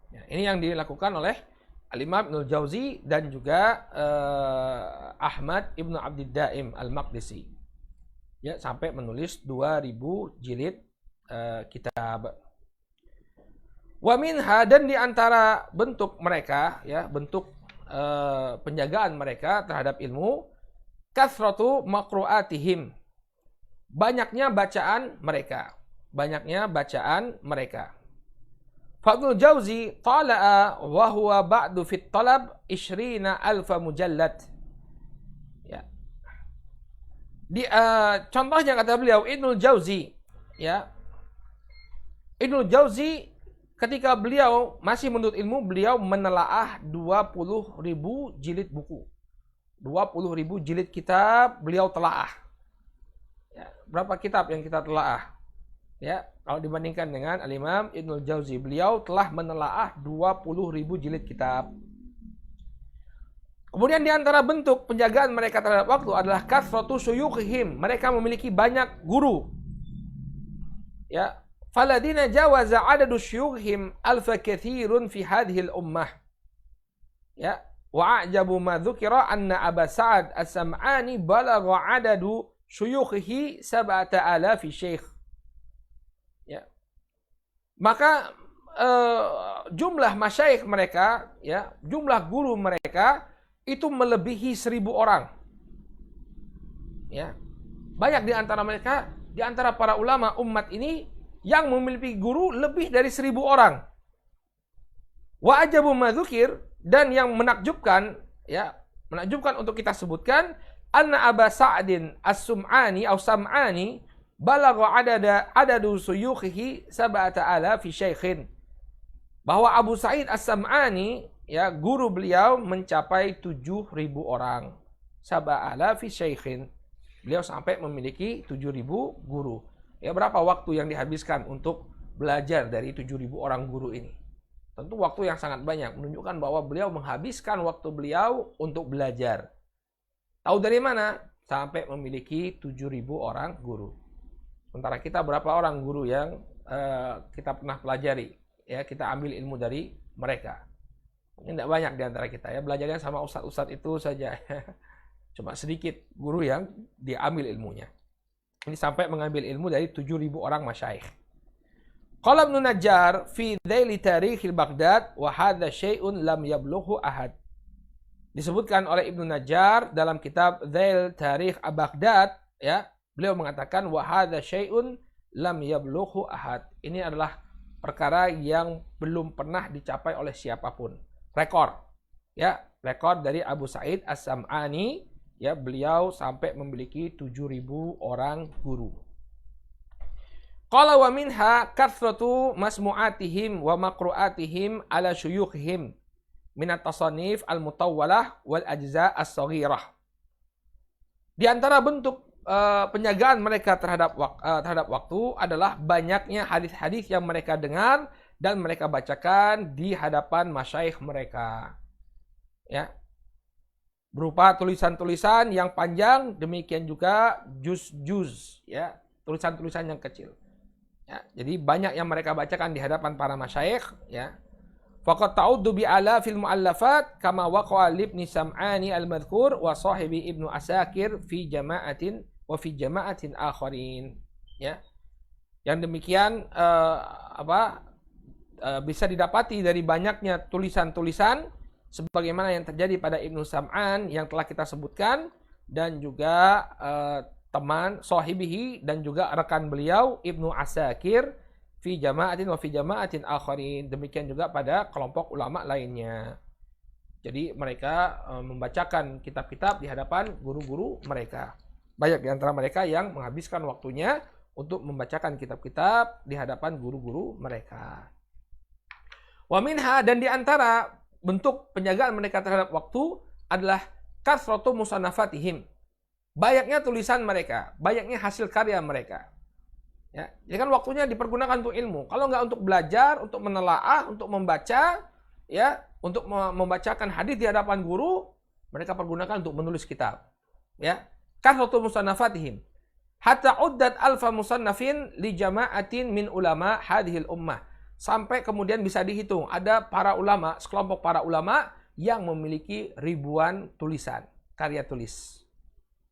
Ya, ini yang dilakukan oleh Al-Imam Ibnul Jauzi dan juga Ahmad ibnu Abdiddaim al-Maqdisi. Ya, sampai menulis 2000 jilid kitab. Wa minha, dan di antara bentuk mereka, ya, bentuk penjagaan mereka terhadap ilmu, kathratu maqru'atihim, banyaknya bacaan mereka. Banyaknya bacaan mereka. Fadlul Jauzi tala'a wa huwa ba'du fit talab 20,000 mujallad. Ya. Contohnya kata beliau Ibnul Jauzi, ya. Ibnul Jauzi ketika beliau masih menuntut ilmu, beliau menelaah 20.000 jilid buku. 20.000 jilid kitab beliau telaah. Ya, berapa kitab yang kita telaah? Ya, kalau dibandingkan dengan Al-Imam Ibnul Jauzi, beliau telah menelaah 20.000 jilid kitab. Kemudian di antara bentuk penjagaan mereka terhadap waktu adalah kathratu syuyukhihim. Mereka memiliki banyak guru. Ya, faladina jawaza adadu syuyukhihim alfa kathirun fi hadhihi al-ummah. Ya, wa a'jabu ma dzukira anna Aba Sa'ad As-Sam'ani balagha adadu syuyukhihi 7,000 syekh. Ya. Maka jumlah masyayikh mereka, ya, jumlah guru mereka itu melebihi 1.000 orang. Ya. Banyak di antara mereka, di antara para ulama umat ini yang memiliki guru lebih dari 1.000 orang. Wa ajabu ma dzukir, dan yang menakjubkan, ya, menakjubkan untuk kita sebutkan, anna Aba Sa'din As-Sum'ani atau Sam'ani balagha adadu suyukhihi 7,000 syaikhin. Bahwa Abu Sa'id As-Sam'ani, ya, guru beliau mencapai 7.000 orang. 7,000 syaikhin. Beliau sampai memiliki 7.000 guru. Ya, berapa waktu yang dihabiskan untuk belajar dari 7.000 orang guru ini? Tentu waktu yang sangat banyak, menunjukkan bahwa beliau menghabiskan waktu beliau untuk belajar. Tahu dari mana? Sampai memiliki 7.000 orang guru. Sementara kita berapa orang guru yang kita pernah pelajari? Ya, kita ambil ilmu dari mereka. Ini tidak banyak di antara kita, ya, belajarnya sama ustadz-ustadz itu saja. Cuma sedikit guru yang diambil ilmunya. Ini sampai mengambil ilmu dari 7.000 orang masyayikh. Qala Ibnu Najjar fi Dhail Tarikh Baghdad wa hadza syai'un lam yablughu ahad. Disebutkan oleh Ibnu Najjar dalam kitab Dhail Tarikh Baghdad, ya, beliau mengatakan wa hadza syai'un lam yablughu ahad. Ini adalah perkara yang belum pernah dicapai oleh siapapun. Rekor. Ya, rekor dari Abu Sa'id As-Sam'ani. Ya, beliau sampai memiliki 7.000 orang guru. Qala wa minha kathratu masmu'atihim wa maqru'atihim ala syuyukhihim min at-tasannif al-mutawwalah wal ajza' as-saghirah. Di antara bentuk penjagaan mereka terhadap waktu adalah banyaknya hadis-hadis yang mereka dengar dan mereka bacakan di hadapan masyayikh mereka. Ya. berupa tulisan-tulisan yang panjang, demikian juga juz-juz, ya, tulisan-tulisan yang kecil. Ya, jadi banyak yang mereka bacakan di hadapan para masyayikh, ya. Faqad ta'uddu bi alafil mu'allafat kama waqa'a libni Sam'ani al-madhkur wa sahibi Ibnu Asakir fi jama'atin wa fi jama'atin akharin, ya. Yang demikian bisa didapati dari banyaknya tulisan-tulisan sebagaimana yang terjadi pada Ibnu Sam'an yang telah kita sebutkan, dan juga teman sahibihi dan juga rekan beliau Ibnu Asakir fi jama'atin wa fi jama'atin akharin, demikian juga pada kelompok ulama lainnya. Jadi mereka membacakan kitab-kitab di hadapan guru-guru mereka. Banyak di antara mereka yang menghabiskan waktunya untuk membacakan kitab-kitab di hadapan guru-guru mereka. Wa minha, dan di antara bentuk penjagaan mereka terhadap waktu adalah kasratu musannafatihim. Banyaknya tulisan mereka, banyaknya hasil karya mereka. Ya, jadi kan waktunya dipergunakan untuk ilmu. Kalau nggak untuk belajar, untuk menelaah, untuk membaca, ya, untuk membacakan hadis di hadapan guru, mereka pergunakan untuk menulis kitab. Ya, kasratu musannafatihim. Hatta uddat alfa musannafin li jama'atin min ulama hadhil ummah. Sampai kemudian bisa dihitung, ada para ulama, sekelompok para ulama yang memiliki ribuan tulisan, karya tulis.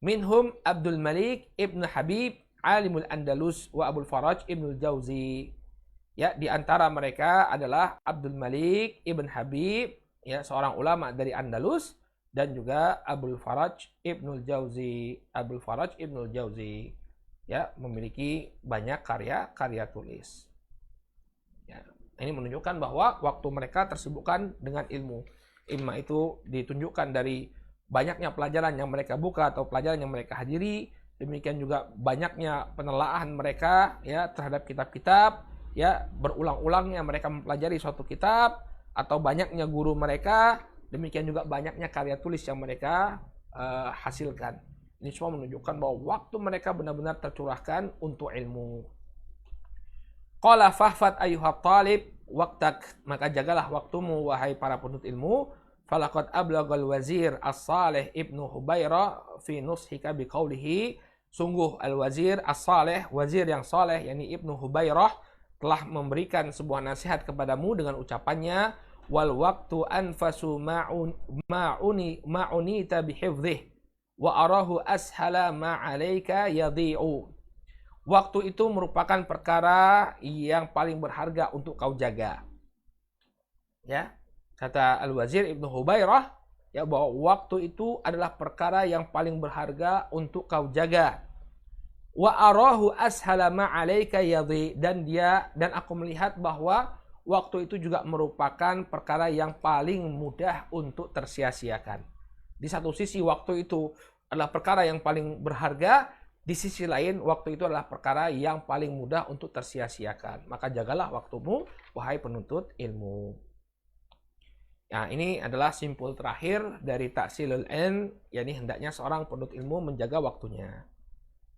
Minhum Abdul Malik Ibn Habib, Alimul Andalus, wa Abul Faraj Ibnul Jauzi. Ya, di antara mereka adalah Abdul Malik Ibn Habib, ya, seorang ulama dari Andalus, dan juga Abul Faraj Ibnul Jauzi. Abul Faraj Ibnul Jauzi, ya, memiliki banyak karya tulis. Ya, ini menunjukkan bahwa waktu mereka tersibukkan dengan ilmu. Ilmu itu ditunjukkan dari banyaknya pelajaran yang mereka buka atau pelajaran yang mereka hadiri, demikian juga banyaknya penelaahan mereka, ya, terhadap kitab-kitab, ya, berulang-ulangnya mereka mempelajari suatu kitab, atau banyaknya guru mereka, demikian juga banyaknya karya tulis yang mereka hasilkan. Ini semua menunjukkan bahwa waktu mereka benar-benar tercurahkan untuk ilmu. Qala fahfad ayyuhat talib waqtak, maka jagalah waktumu wahai para penuntut ilmu. Falaqad ablagal wazir as-salih ibnu Hubairah fi nushika biqaulihi, sungguh al-wazir as-salih, wazir yang saleh, yakni Ibnu Hubairah, telah memberikan sebuah nasihat kepadamu dengan ucapannya, wal waqtu anfasu ma'unita bihifdhih wa arahu ashala ma'alaika yadhi'u. Waktu itu merupakan perkara yang paling berharga untuk kau jaga. Ya, kata Al-Wazir Ibnu Hubairah, ya, bahwa waktu itu adalah perkara yang paling berharga untuk kau jaga. Wa arahu ashala ma'alaika yadhi, dan aku melihat bahwa waktu itu juga merupakan perkara yang paling mudah untuk tersia-siakan. Di satu sisi waktu itu adalah perkara yang paling berharga, di sisi lain waktu itu adalah perkara yang paling mudah untuk tersia-siakan. Maka jagalah waktumu wahai penuntut ilmu. Nah, ini adalah simpul terakhir dari Ta'silul Ilm, yakni hendaknya seorang penuntut ilmu menjaga waktunya.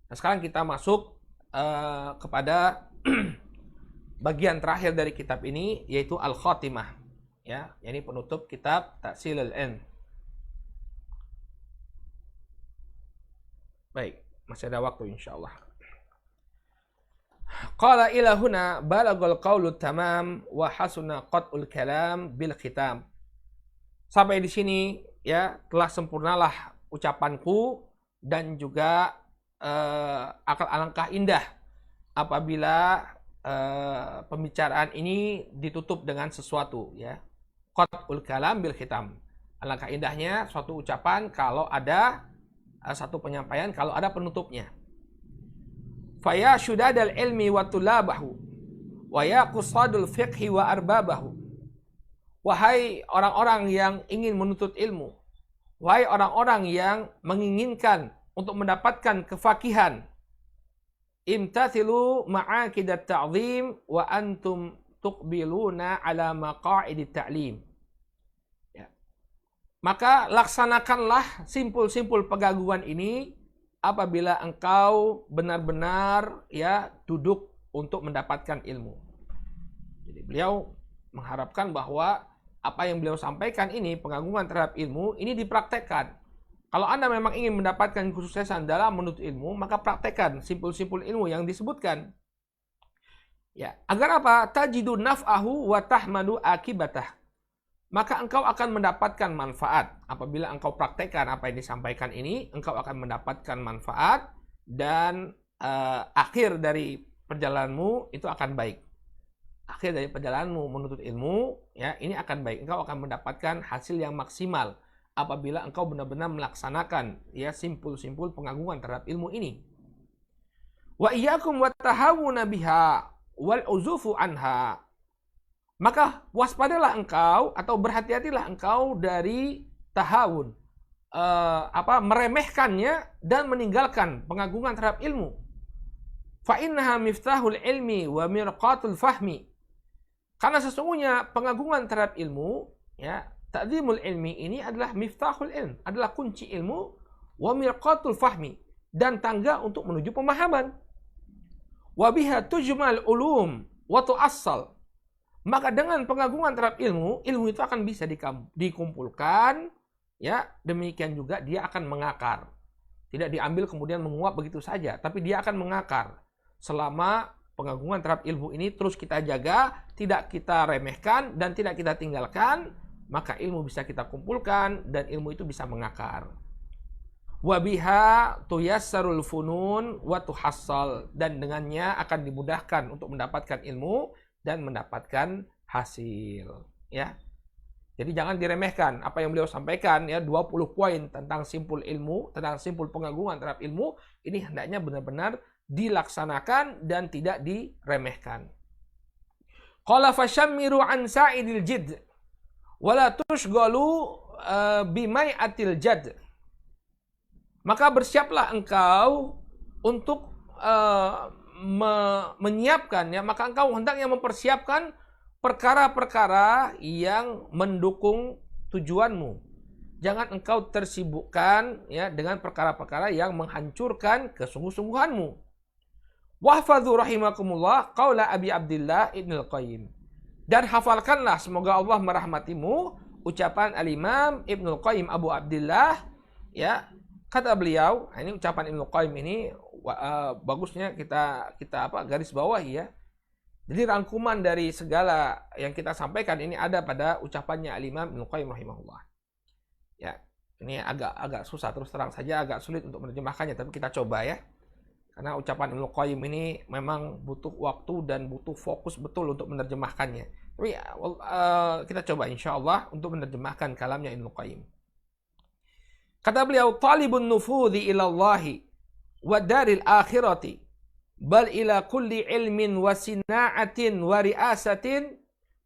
Nah, sekarang kita masuk kepada bagian terakhir dari kitab ini, yaitu Al-Khatimah, ya, yakni penutup kitab Ta'silul Ilm. Baik, masih ada waktu insyaallah. Qala ila huna balagul qawlu tamam wa hasuna qat'ul kalam bil khitam. Sampai di sini, ya, telah sempurnalah ucapanku, dan juga alangkah indah apabila pembicaraan ini ditutup dengan sesuatu, ya. Qat'ul kalam bil khitam. Alangkah indahnya suatu ucapan kalau ada satu penyampaian, kalau ada penutupnya. Faya syudadal ilmi wa tulabahu wa ya qusadul fiqhi wa arbabahu. Wahai orang-orang yang ingin menuntut ilmu, wahai orang-orang yang menginginkan untuk mendapatkan kefakihan, imtathilu ma'aqidat ta'zim wa antum tuqbiluna ala maqa'idit ta'lim. Ya. Maka laksanakanlah simpul-simpul pegaguan ini apabila engkau benar-benar, ya, duduk untuk mendapatkan ilmu. Jadi beliau mengharapkan bahwa apa yang beliau sampaikan ini, pengagungan terhadap ilmu, ini dipraktekkan. Kalau Anda memang ingin mendapatkan kesuksesan dalam menuntut ilmu, maka praktekkan simpul-simpul ilmu yang disebutkan. Ya, agar apa? Tajidu naf'ahu wa tahmadu akibatah. Maka engkau akan mendapatkan manfaat. Apabila engkau praktekkan apa yang disampaikan ini, engkau akan mendapatkan manfaat dan akhir dari perjalananmu itu akan baik. Akhir dari perjalananmu menuntut ilmu, ya, ini akan baik. Engkau akan mendapatkan hasil yang maksimal apabila engkau benar-benar melaksanakan, ya, simpul-simpul pengagungan terhadap ilmu ini. Wa iyyakum wa tahawuna biha wal uzufu anha. Maka waspadalah engkau atau berhati-hatilah engkau dari tahawun, meremehkannya dan meninggalkan pengagungan terhadap ilmu. Fa innaha miftahul ilmi wa mirqatul fahmi. Karena sesungguhnya pengagungan terhadap ilmu, ya, ta'zimul ilmi ini adalah miftahul ilm, adalah kunci ilmu, wa mirqatul fahmi, dan tangga untuk menuju pemahaman. Wa biha tujmal ulum wa tu'assal. Maka dengan pengagungan terhadap ilmu, ilmu itu akan bisa dikumpulkan, ya, demikian juga dia akan mengakar. Tidak diambil kemudian menguap begitu saja, tapi dia akan mengakar. Selama pengagungan terhadap ilmu ini terus kita jaga, tidak kita remehkan dan tidak kita tinggalkan, maka ilmu bisa kita kumpulkan dan ilmu itu bisa mengakar. Wa biha tuyassarul funun wa tuhassal, dan dengannya akan dimudahkan untuk mendapatkan ilmu dan mendapatkan hasil, ya. Jadi jangan diremehkan apa yang beliau sampaikan, ya, 20 poin tentang simpul ilmu, tentang simpul pengagungan terhadap ilmu, ini hendaknya benar-benar dilaksanakan dan tidak diremehkan. Qala fashammiru an sa'idil jid wala tushghalu bimai'atil jad. Maka bersiaplah engkau untuk menyiapkan, ya, maka engkau hendaknya mempersiapkan perkara-perkara yang mendukung tujuanmu. Jangan engkau tersibukkan, ya, dengan perkara-perkara yang menghancurkan kesungguh-sungguhanmu. Wahfadzu rahimakumullah qaula Abi Abdillah Ibnul Qayyim. Dan hafalkanlah, semoga Allah merahmatimu, ucapan Al-Imam Ibnul Qayyim Abu Abdillah, ya. Kata beliau, ini ucapan Ibnul Qayyim ini bagusnya kita garis bawahi, ya. Jadi rangkuman dari segala yang kita sampaikan ini ada pada ucapannya Al-Imam Ibnul Qayyim rahimahullah. Ya, ini agak susah, terus terang saja agak sulit untuk menerjemahkannya, tapi kita coba, ya. Karena ucapan Ibnul Qayyim ini memang butuh waktu dan butuh fokus betul untuk menerjemahkannya. Tapi kita coba insyaallah untuk menerjemahkan kalamnya Ibnul Qayyim. Kata beliau, talibun nufudhi ilallahi wa daril akhirati bal ila kulli ilmin wa sina'atin wa ri'asatin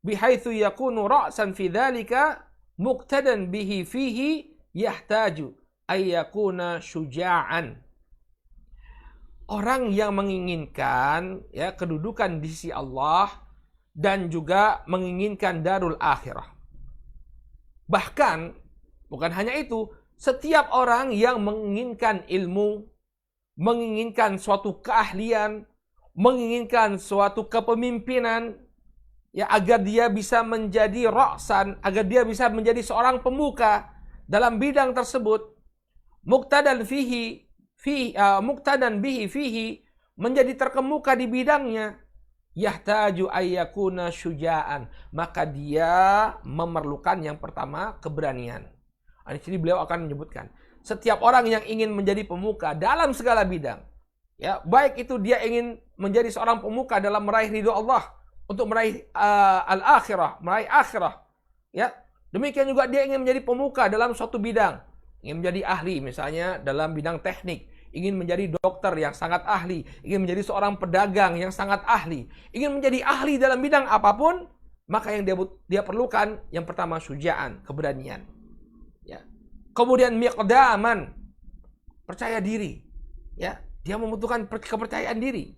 bihaitsu yakunu ra'san fi dhalika muqtadan bihi fihi yahtaju ay yakuna syuja'an. Orang yang menginginkan, ya, kedudukan di sisi Allah dan juga menginginkan darul akhirah. Bahkan bukan hanya itu, setiap orang yang menginginkan ilmu, menginginkan suatu keahlian, menginginkan suatu kepemimpinan, ya, agar dia bisa menjadi ra'san, agar dia bisa menjadi seorang pemuka dalam bidang tersebut, muqtadan bihi fihi, menjadi terkemuka di bidangnya, yahtaju ayyakuna syuja'an, maka dia memerlukan yang pertama keberanian. Di sini beliau akan menyebutkan setiap orang yang ingin menjadi pemuka dalam segala bidang, ya, baik itu dia ingin menjadi seorang pemuka dalam meraih ridho Allah, untuk meraih al-akhirah, meraih akhirah, ya. Demikian juga dia ingin menjadi pemuka dalam suatu bidang, ingin menjadi ahli misalnya dalam bidang teknik, ingin menjadi dokter yang sangat ahli, ingin menjadi seorang pedagang yang sangat ahli, ingin menjadi ahli dalam bidang apapun, maka yang dia perlukan yang pertama syuja'an, keberanian. Ya. Kemudian miqdaman, percaya diri, ya, dia membutuhkan kepercayaan diri.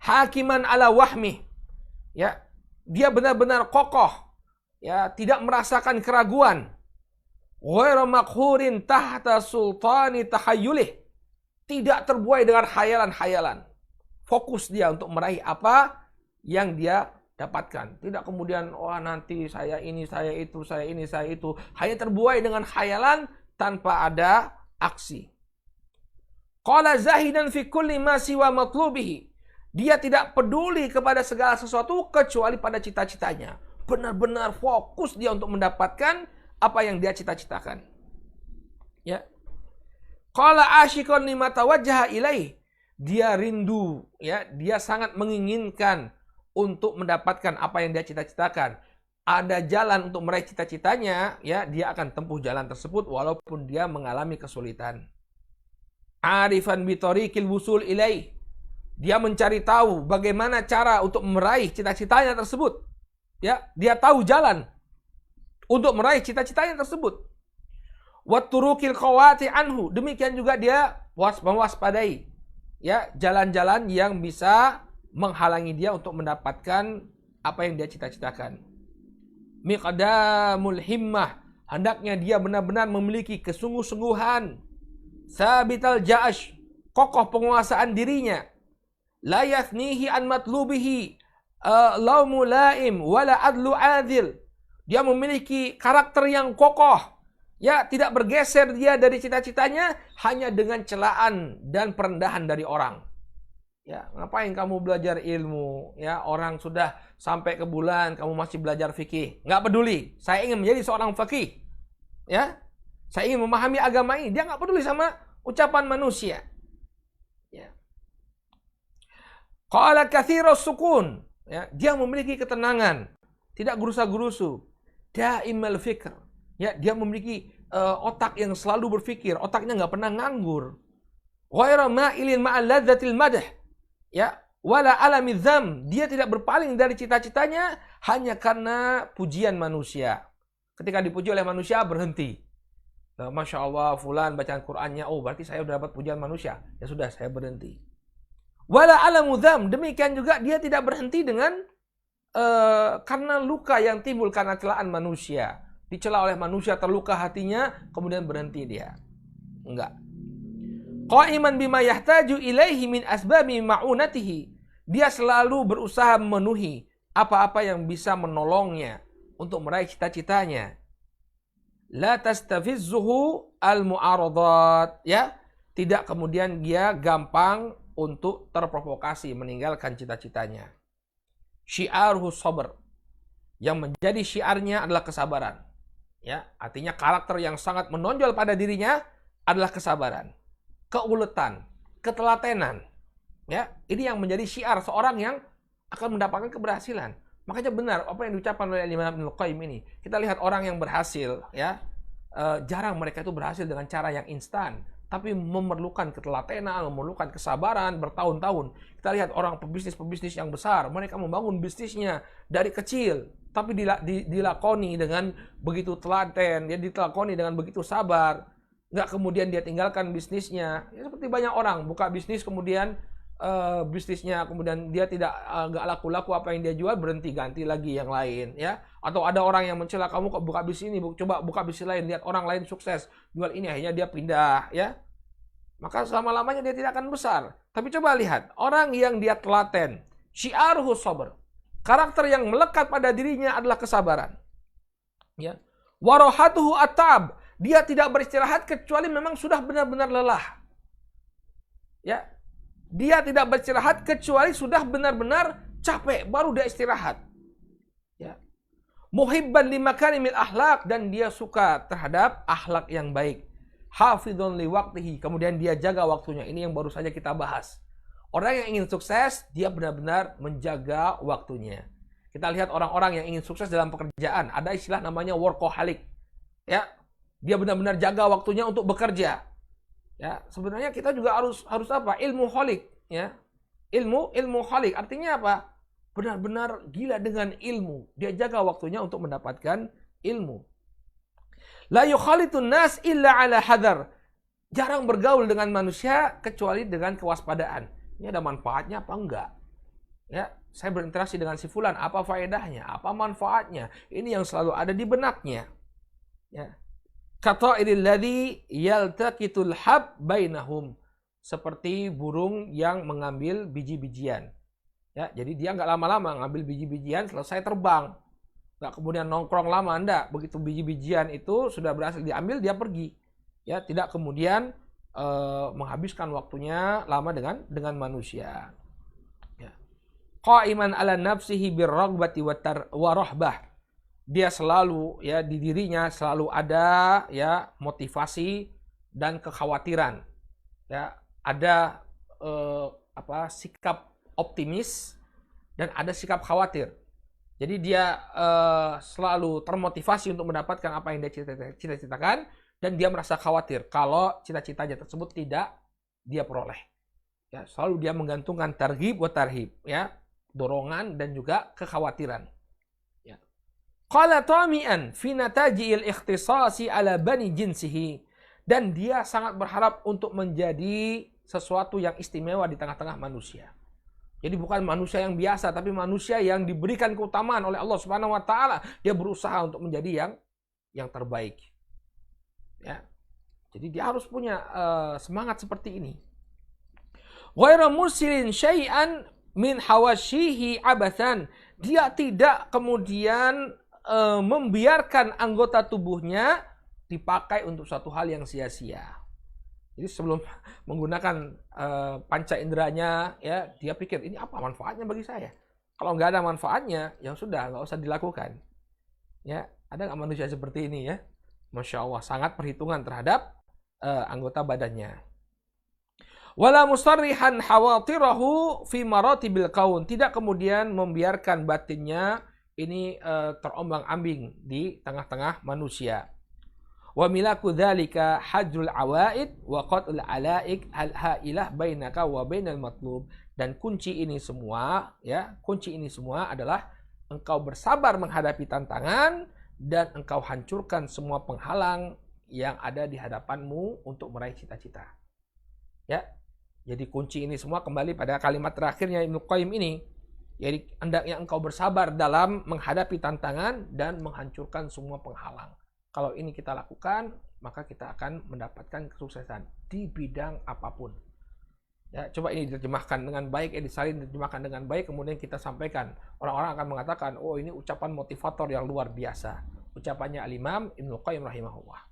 Hakiman ala wahmi, ya, dia benar-benar kokoh, ya, tidak merasakan keraguan. Ghairu maqhurin tahta sultani tahayyulih, tidak terbuai dengan khayalan-khayalan. Fokus dia untuk meraih apa yang dia dapatkan. Tidak kemudian, nanti saya ini, saya itu, saya ini, saya itu. Hanya terbuai dengan khayalan, tanpa ada aksi. Qala zahidan fi kulli ma siwa matlubihi. Dia tidak peduli kepada segala sesuatu kecuali pada cita-citanya. Benar-benar fokus dia untuk mendapatkan apa yang dia cita-citakan. Ya. Qala asyiqan lima tawajjaha ilaih. Dia rindu, ya, dia sangat menginginkan untuk mendapatkan apa yang dia cita-citakan. Ada jalan untuk meraih cita-citanya, ya, dia akan tempuh jalan tersebut walaupun dia mengalami kesulitan. Arifan bitariqil wusul ilaih. Dia mencari tahu bagaimana cara untuk meraih cita-citanya tersebut. Ya, dia tahu jalan untuk meraih cita-citanya tersebut. Watturukil khawati anhu. Demikian juga dia mewaspadai, ya, jalan-jalan yang bisa menghalangi dia untuk mendapatkan apa yang dia cita-citakan. Miqdamul himmah. Hendaknya dia benar-benar memiliki kesungguh-sungguhan. Sabital ja'ash. Kokoh penguasaan dirinya. La yathnihi an matlubihi. Laumu laim. Wala adlu adil. Dia memiliki karakter yang kokoh. Ya, tidak bergeser dia dari cita-citanya hanya dengan celaan dan perendahan dari orang. Ya, ngapain kamu belajar ilmu? Ya, orang sudah sampai ke bulan, kamu masih belajar fikih. Nggak peduli. Saya ingin menjadi seorang fakih. Ya, saya ingin memahami agama ini. Dia nggak peduli sama ucapan manusia. Ya. Qala katsirus sukun. Ya, dia memiliki ketenangan, tidak gerusa-gerusu. Daimal fikr. Ya, dia memiliki otak yang selalu berpikir, otaknya nggak pernah nganggur. Ghairu ma'ilin ma'al ladzatil madah. Ya, wala alami dzam. Dia tidak berpaling dari cita-citanya hanya karena pujian manusia. Ketika dipuji oleh manusia berhenti. Masya Allah, fulan bacaan Qur'annya, oh berarti saya sudah dapat pujian manusia. Ya sudah, saya berhenti. Wala alamu dzam. Demikian juga dia tidak berhenti dengan karena luka yang timbul karena celaan manusia. Dicela oleh manusia, terluka hatinya, kemudian berhenti dia. Enggak. Qa'iman bima yahtaju ilaihi min asbabi ma'unatihi. Dia selalu berusaha memenuhi apa-apa yang bisa menolongnya untuk meraih cita-citanya. La tastafizzuhu al-mu'aradat. Ya, tidak kemudian dia gampang untuk terprovokasi meninggalkan cita-citanya. Syi'aruhu sabr. Yang menjadi syiarnya adalah kesabaran. Ya, artinya karakter yang sangat menonjol pada dirinya adalah kesabaran, keuletan, ketelatenan. Ya, ini yang menjadi syiar seorang yang akan mendapatkan keberhasilan. Makanya benar apa yang diucapkan oleh Imam Ibnul Qayyim ini. Kita lihat orang yang berhasil, ya, jarang mereka itu berhasil dengan cara yang instan, tapi memerlukan ketelatenan, memerlukan kesabaran bertahun-tahun. Kita lihat orang pebisnis-pebisnis yang besar, mereka membangun bisnisnya dari kecil, tapi dilakoni dengan begitu telaten, dia dilakoni dengan begitu sabar. Nggak kemudian dia tinggalkan bisnisnya. Ya, seperti banyak orang buka bisnis kemudian bisnisnya kemudian dia tidak nggak laku-laku apa yang dia jual, berhenti ganti lagi yang lain, ya. Atau ada orang yang mencela, kamu kok buka bisnis ini, coba buka bisnis lain, lihat orang lain sukses jual ini, akhirnya dia pindah, ya. Maka selama-lamanya dia tidak akan besar. Tapi coba lihat orang yang dia telaten, syi'aruhu sabr. Karakter yang melekat pada dirinya adalah kesabaran. Ya. Warohatuhu atab. Dia tidak beristirahat kecuali memang sudah benar-benar lelah. Ya. Dia tidak beristirahat kecuali sudah benar-benar capek, baru dia istirahat. Ya. Muhibban limakarimil akhlak, dan dia suka terhadap akhlak yang baik. Hafidhun liwaqtihi, kemudian dia jaga waktunya. Ini yang baru saja kita bahas. Orang yang ingin sukses, dia benar-benar menjaga waktunya. Kita lihat orang-orang yang ingin sukses dalam pekerjaan, ada istilah namanya workaholic. Ya, dia benar-benar jaga waktunya untuk bekerja. Ya, sebenarnya kita juga harus apa? Ilmuholic, ya. Ilmuholic artinya apa? Benar-benar gila dengan ilmu. Dia jaga waktunya untuk mendapatkan ilmu. La yukhalitun nas illa ala hadar. Jarang bergaul dengan manusia kecuali dengan kewaspadaan. Ini ada manfaatnya apa enggak? Ya, saya berinteraksi dengan si fulan, apa faedahnya, apa manfaatnya? Ini yang selalu ada di benaknya. Ya. Kata'iril ladzi yaltaqitul hab bainahum. Seperti burung yang mengambil biji-bijian. Ya, jadi dia enggak lama-lama ngambil biji-bijian, selesai terbang. Enggak kemudian nongkrong lama, enggak. Begitu biji-bijian itu sudah berhasil diambil, dia pergi. Ya, tidak kemudian menghabiskan waktunya lama dengan manusia. Ya. Qa'iman ala nafsihi birraghbati wa rahbah. Dia selalu ya di dirinya selalu ada ya motivasi dan kekhawatiran. Ya, ada sikap optimis dan ada sikap khawatir. Jadi dia selalu termotivasi untuk mendapatkan apa yang dia cita-citakan, dan dia merasa khawatir kalau cita-citanya tersebut tidak dia peroleh. Ya, selalu dia menggantungkan targhib wa tarhib, ya, dorongan dan juga kekhawatiran. Ya. Qala tami'an fi nataji'il ikhtisasi ala bani jinsihi, dan dia sangat berharap untuk menjadi sesuatu yang istimewa di tengah-tengah manusia. Jadi bukan manusia yang biasa, tapi manusia yang diberikan keutamaan oleh Allah Subhanahu wa taala. Dia berusaha untuk menjadi yang terbaik. Ya. Jadi dia harus punya semangat seperti ini. Ghairu mursilin syai'an min hawashihi abathan. Dia tidak kemudian membiarkan anggota tubuhnya dipakai untuk suatu hal yang sia-sia. Jadi sebelum menggunakan panca inderanya, ya, dia pikir ini apa manfaatnya bagi saya. Kalau nggak ada manfaatnya, ya sudah, nggak usah dilakukan. Ya, ada nggak manusia seperti ini ya? Masya Allah, sangat perhitungan terhadap anggota badannya. Wala musarrihan hawatirahu fi maratibil kaun. Tidak kemudian membiarkan batinnya ini terombang-ambing di tengah-tengah manusia. Wa milaku dzalika hajrul awaid wa qatul alaik al-hailah bainaka wa bainal matlub. Dan kunci ini semua adalah engkau bersabar menghadapi tantangan dan engkau hancurkan semua penghalang yang ada di hadapanmu untuk meraih cita-cita. Ya. Jadi kunci ini semua kembali pada kalimat terakhirnya Ibnu Qayyim ini. Jadi hendaknya engkau bersabar dalam menghadapi tantangan dan menghancurkan semua penghalang. Kalau ini kita lakukan, maka kita akan mendapatkan kesuksesan di bidang apapun. Ya, coba ini diterjemahkan dengan baik, disalin diterjemahkan dengan baik, kemudian kita sampaikan. Orang-orang akan mengatakan, oh ini ucapan motivator yang luar biasa. Ucapannya Al-Imam Ibnu Qayyim rahimahullah.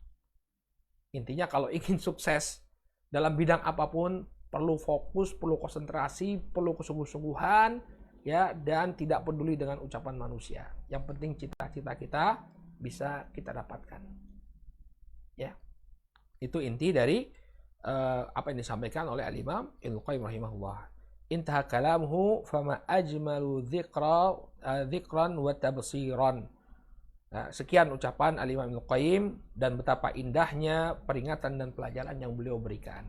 Intinya kalau ingin sukses dalam bidang apapun, perlu fokus, perlu konsentrasi, perlu kesungguh-sungguhan, ya, dan tidak peduli dengan ucapan manusia. Yang penting cita-cita kita bisa kita dapatkan. Ya. Itu inti dari apa yang disampaikan oleh Al-Imam Ibnu Qayyim rahimahullah. Intaha kalamuhu fama ajmalu dzikran wa tabsiran. Nah, sekian ucapan Al-Imam Ibnu Qayyim dan betapa indahnya peringatan dan pelajaran yang beliau berikan.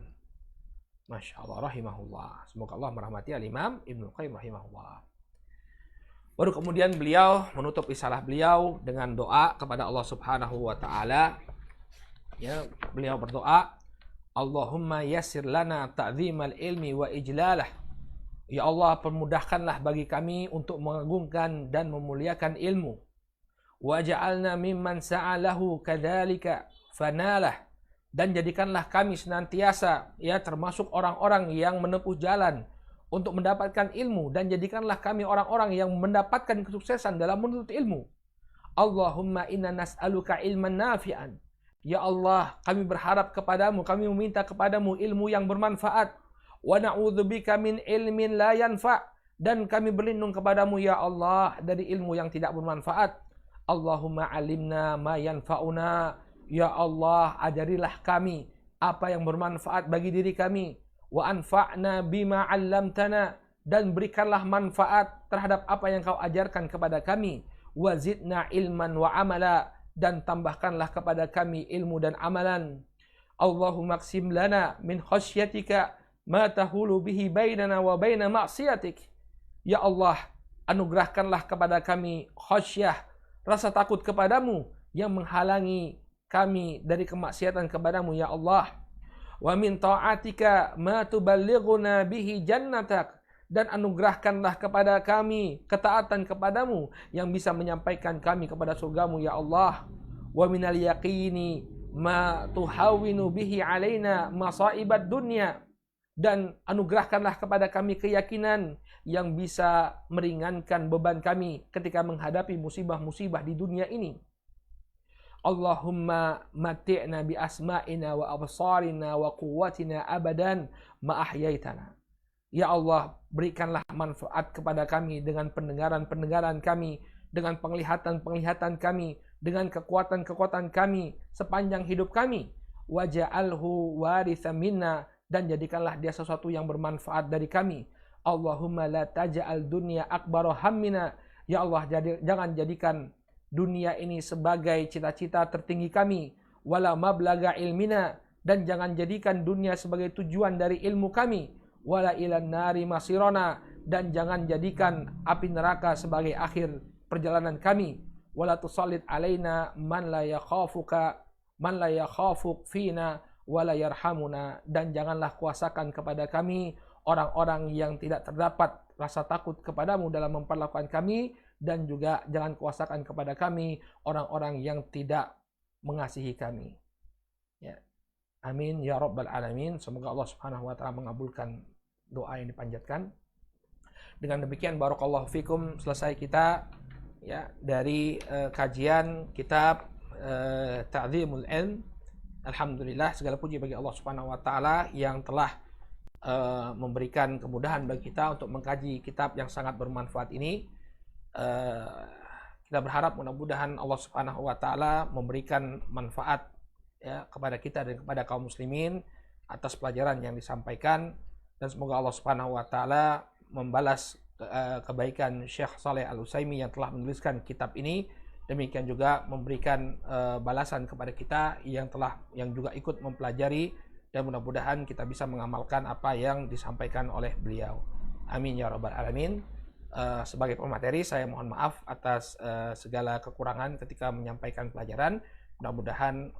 Masya Allah rahimahullah. Semoga Allah merahmati Al-Imam Ibnu Qayyim rahimahullah. Baru kemudian beliau menutup risalah beliau dengan doa kepada Allah Subhanahu wa taala. Ya, beliau berdoa, Allahumma yassir lana ta'zimal ilmi wa ijlalah. Ya Allah, permudahkanlah bagi kami untuk mengagungkan dan memuliakan ilmu. Waj'alna mimman sa'alahu kadzalika fanalah. Dan jadikanlah kami senantiasa ya termasuk orang-orang yang menempuh jalan untuk mendapatkan ilmu, dan jadikanlah kami orang-orang yang mendapatkan kesuksesan dalam menuntut ilmu. Allahumma inna nas'aluka ilman nafi'an. Ya Allah, kami berharap kepadamu, kami meminta kepadamu ilmu yang bermanfaat. Wa na'udzubika min ilmin la yanfa'. Dan kami berlindung kepadamu ya Allah dari ilmu yang tidak bermanfaat. Allahumma alimna ma yanfa'una. Ya Allah, ajarilah kami apa yang bermanfaat bagi diri kami. Wa anfa'na bima 'allamtana, dan berikanlah manfaat terhadap apa yang kau ajarkan kepada kami. Wa zidna ilman wa amala, dan tambahkanlah kepada kami ilmu dan amalan. Allahumma qsim lana min khasyatika ma tahulu bihi bainana wa baina ma'siyatik. Ya Allah, anugerahkanlah kepada kami khasyah, rasa takut kepadamu yang menghalangi kami dari kemaksiatan kepadamu ya Allah. Wa min ta'atika ma tuballighuna bihi jannatak, dan anugerahkanlah kepada kami ketaatan kepadamu yang bisa menyampaikan kami kepada surgamu ya Allah. Wa minal yaqini ma tuhawwinu bihi alaina masa'ibad dunya, dan anugerahkanlah kepada kami keyakinan yang bisa meringankan beban kami ketika menghadapi musibah-musibah di dunia ini. Allahumma mati'na bi asma'ina wa absarina wa quwwatina abadan ma ahyaitana. Ya Allah, berikanlah manfaat kepada kami dengan pendengaran-pendengaran kami, dengan penglihatan-penglihatan kami, dengan kekuatan-kekuatan kami sepanjang hidup kami. Waja'alhu waritha minna, dan jadikanlah dia sesuatu yang bermanfaat dari kami. Allahumma la taj'al dunya akbara hammina. Ya Allah, jangan jadikan dunia ini sebagai cita-cita tertinggi kami. Wala mablaga ilmina, dan jangan jadikan dunia sebagai tujuan dari ilmu kami. Wala ilan nari masirona, dan jangan jadikan api neraka sebagai akhir perjalanan kami. Wala tusallit alaina man la yakhafuk fina wala yarhamuna, dan janganlah kuasakan kepada kami orang-orang yang tidak terdapat rasa takut kepadamu dalam memperlakukan kami, dan juga jangan kuasakan kepada kami orang-orang yang tidak mengasihi kami. Ya. Amin ya rabbal alamin. Semoga Allah Subhanahu wa taala mengabulkan doa yang dipanjatkan. Dengan demikian barakallahu fikum, selesai kita ya dari kajian kitab Ta'dhimul Ilm. Alhamdulillah, segala puji bagi Allah Subhanahu wa taala yang telah memberikan kemudahan bagi kita untuk mengkaji kitab yang sangat bermanfaat ini. Kita berharap mudah-mudahan Allah Subhanahu wa taala memberikan manfaat ya kepada kita dan kepada kaum muslimin atas pelajaran yang disampaikan, dan semoga Allah Subhanahu wa taala membalas kebaikan Syekh Shalih Al-Utsaimin yang telah menuliskan kitab ini, demikian juga memberikan balasan kepada kita yang juga ikut mempelajari, dan mudah-mudahan kita bisa mengamalkan apa yang disampaikan oleh beliau. Amin ya rabbal alamin. Sebagai pemateri, saya mohon maaf atas segala kekurangan ketika menyampaikan pelajaran. Mudah-mudahan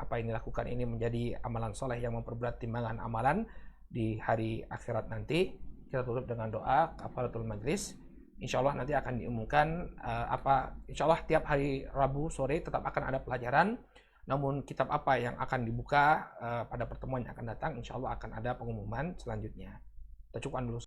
apa yang dilakukan ini menjadi amalan soleh yang memperberat timbangan amalan di hari akhirat nanti. Kita tutup dengan doa kafaratul majlis. Insya Allah nanti akan diumumkan insya Allah tiap hari Rabu sore tetap akan ada pelajaran. Namun kitab apa yang akan dibuka pada pertemuan yang akan datang, insya Allah akan ada pengumuman selanjutnya. Kita cukupkan dulu.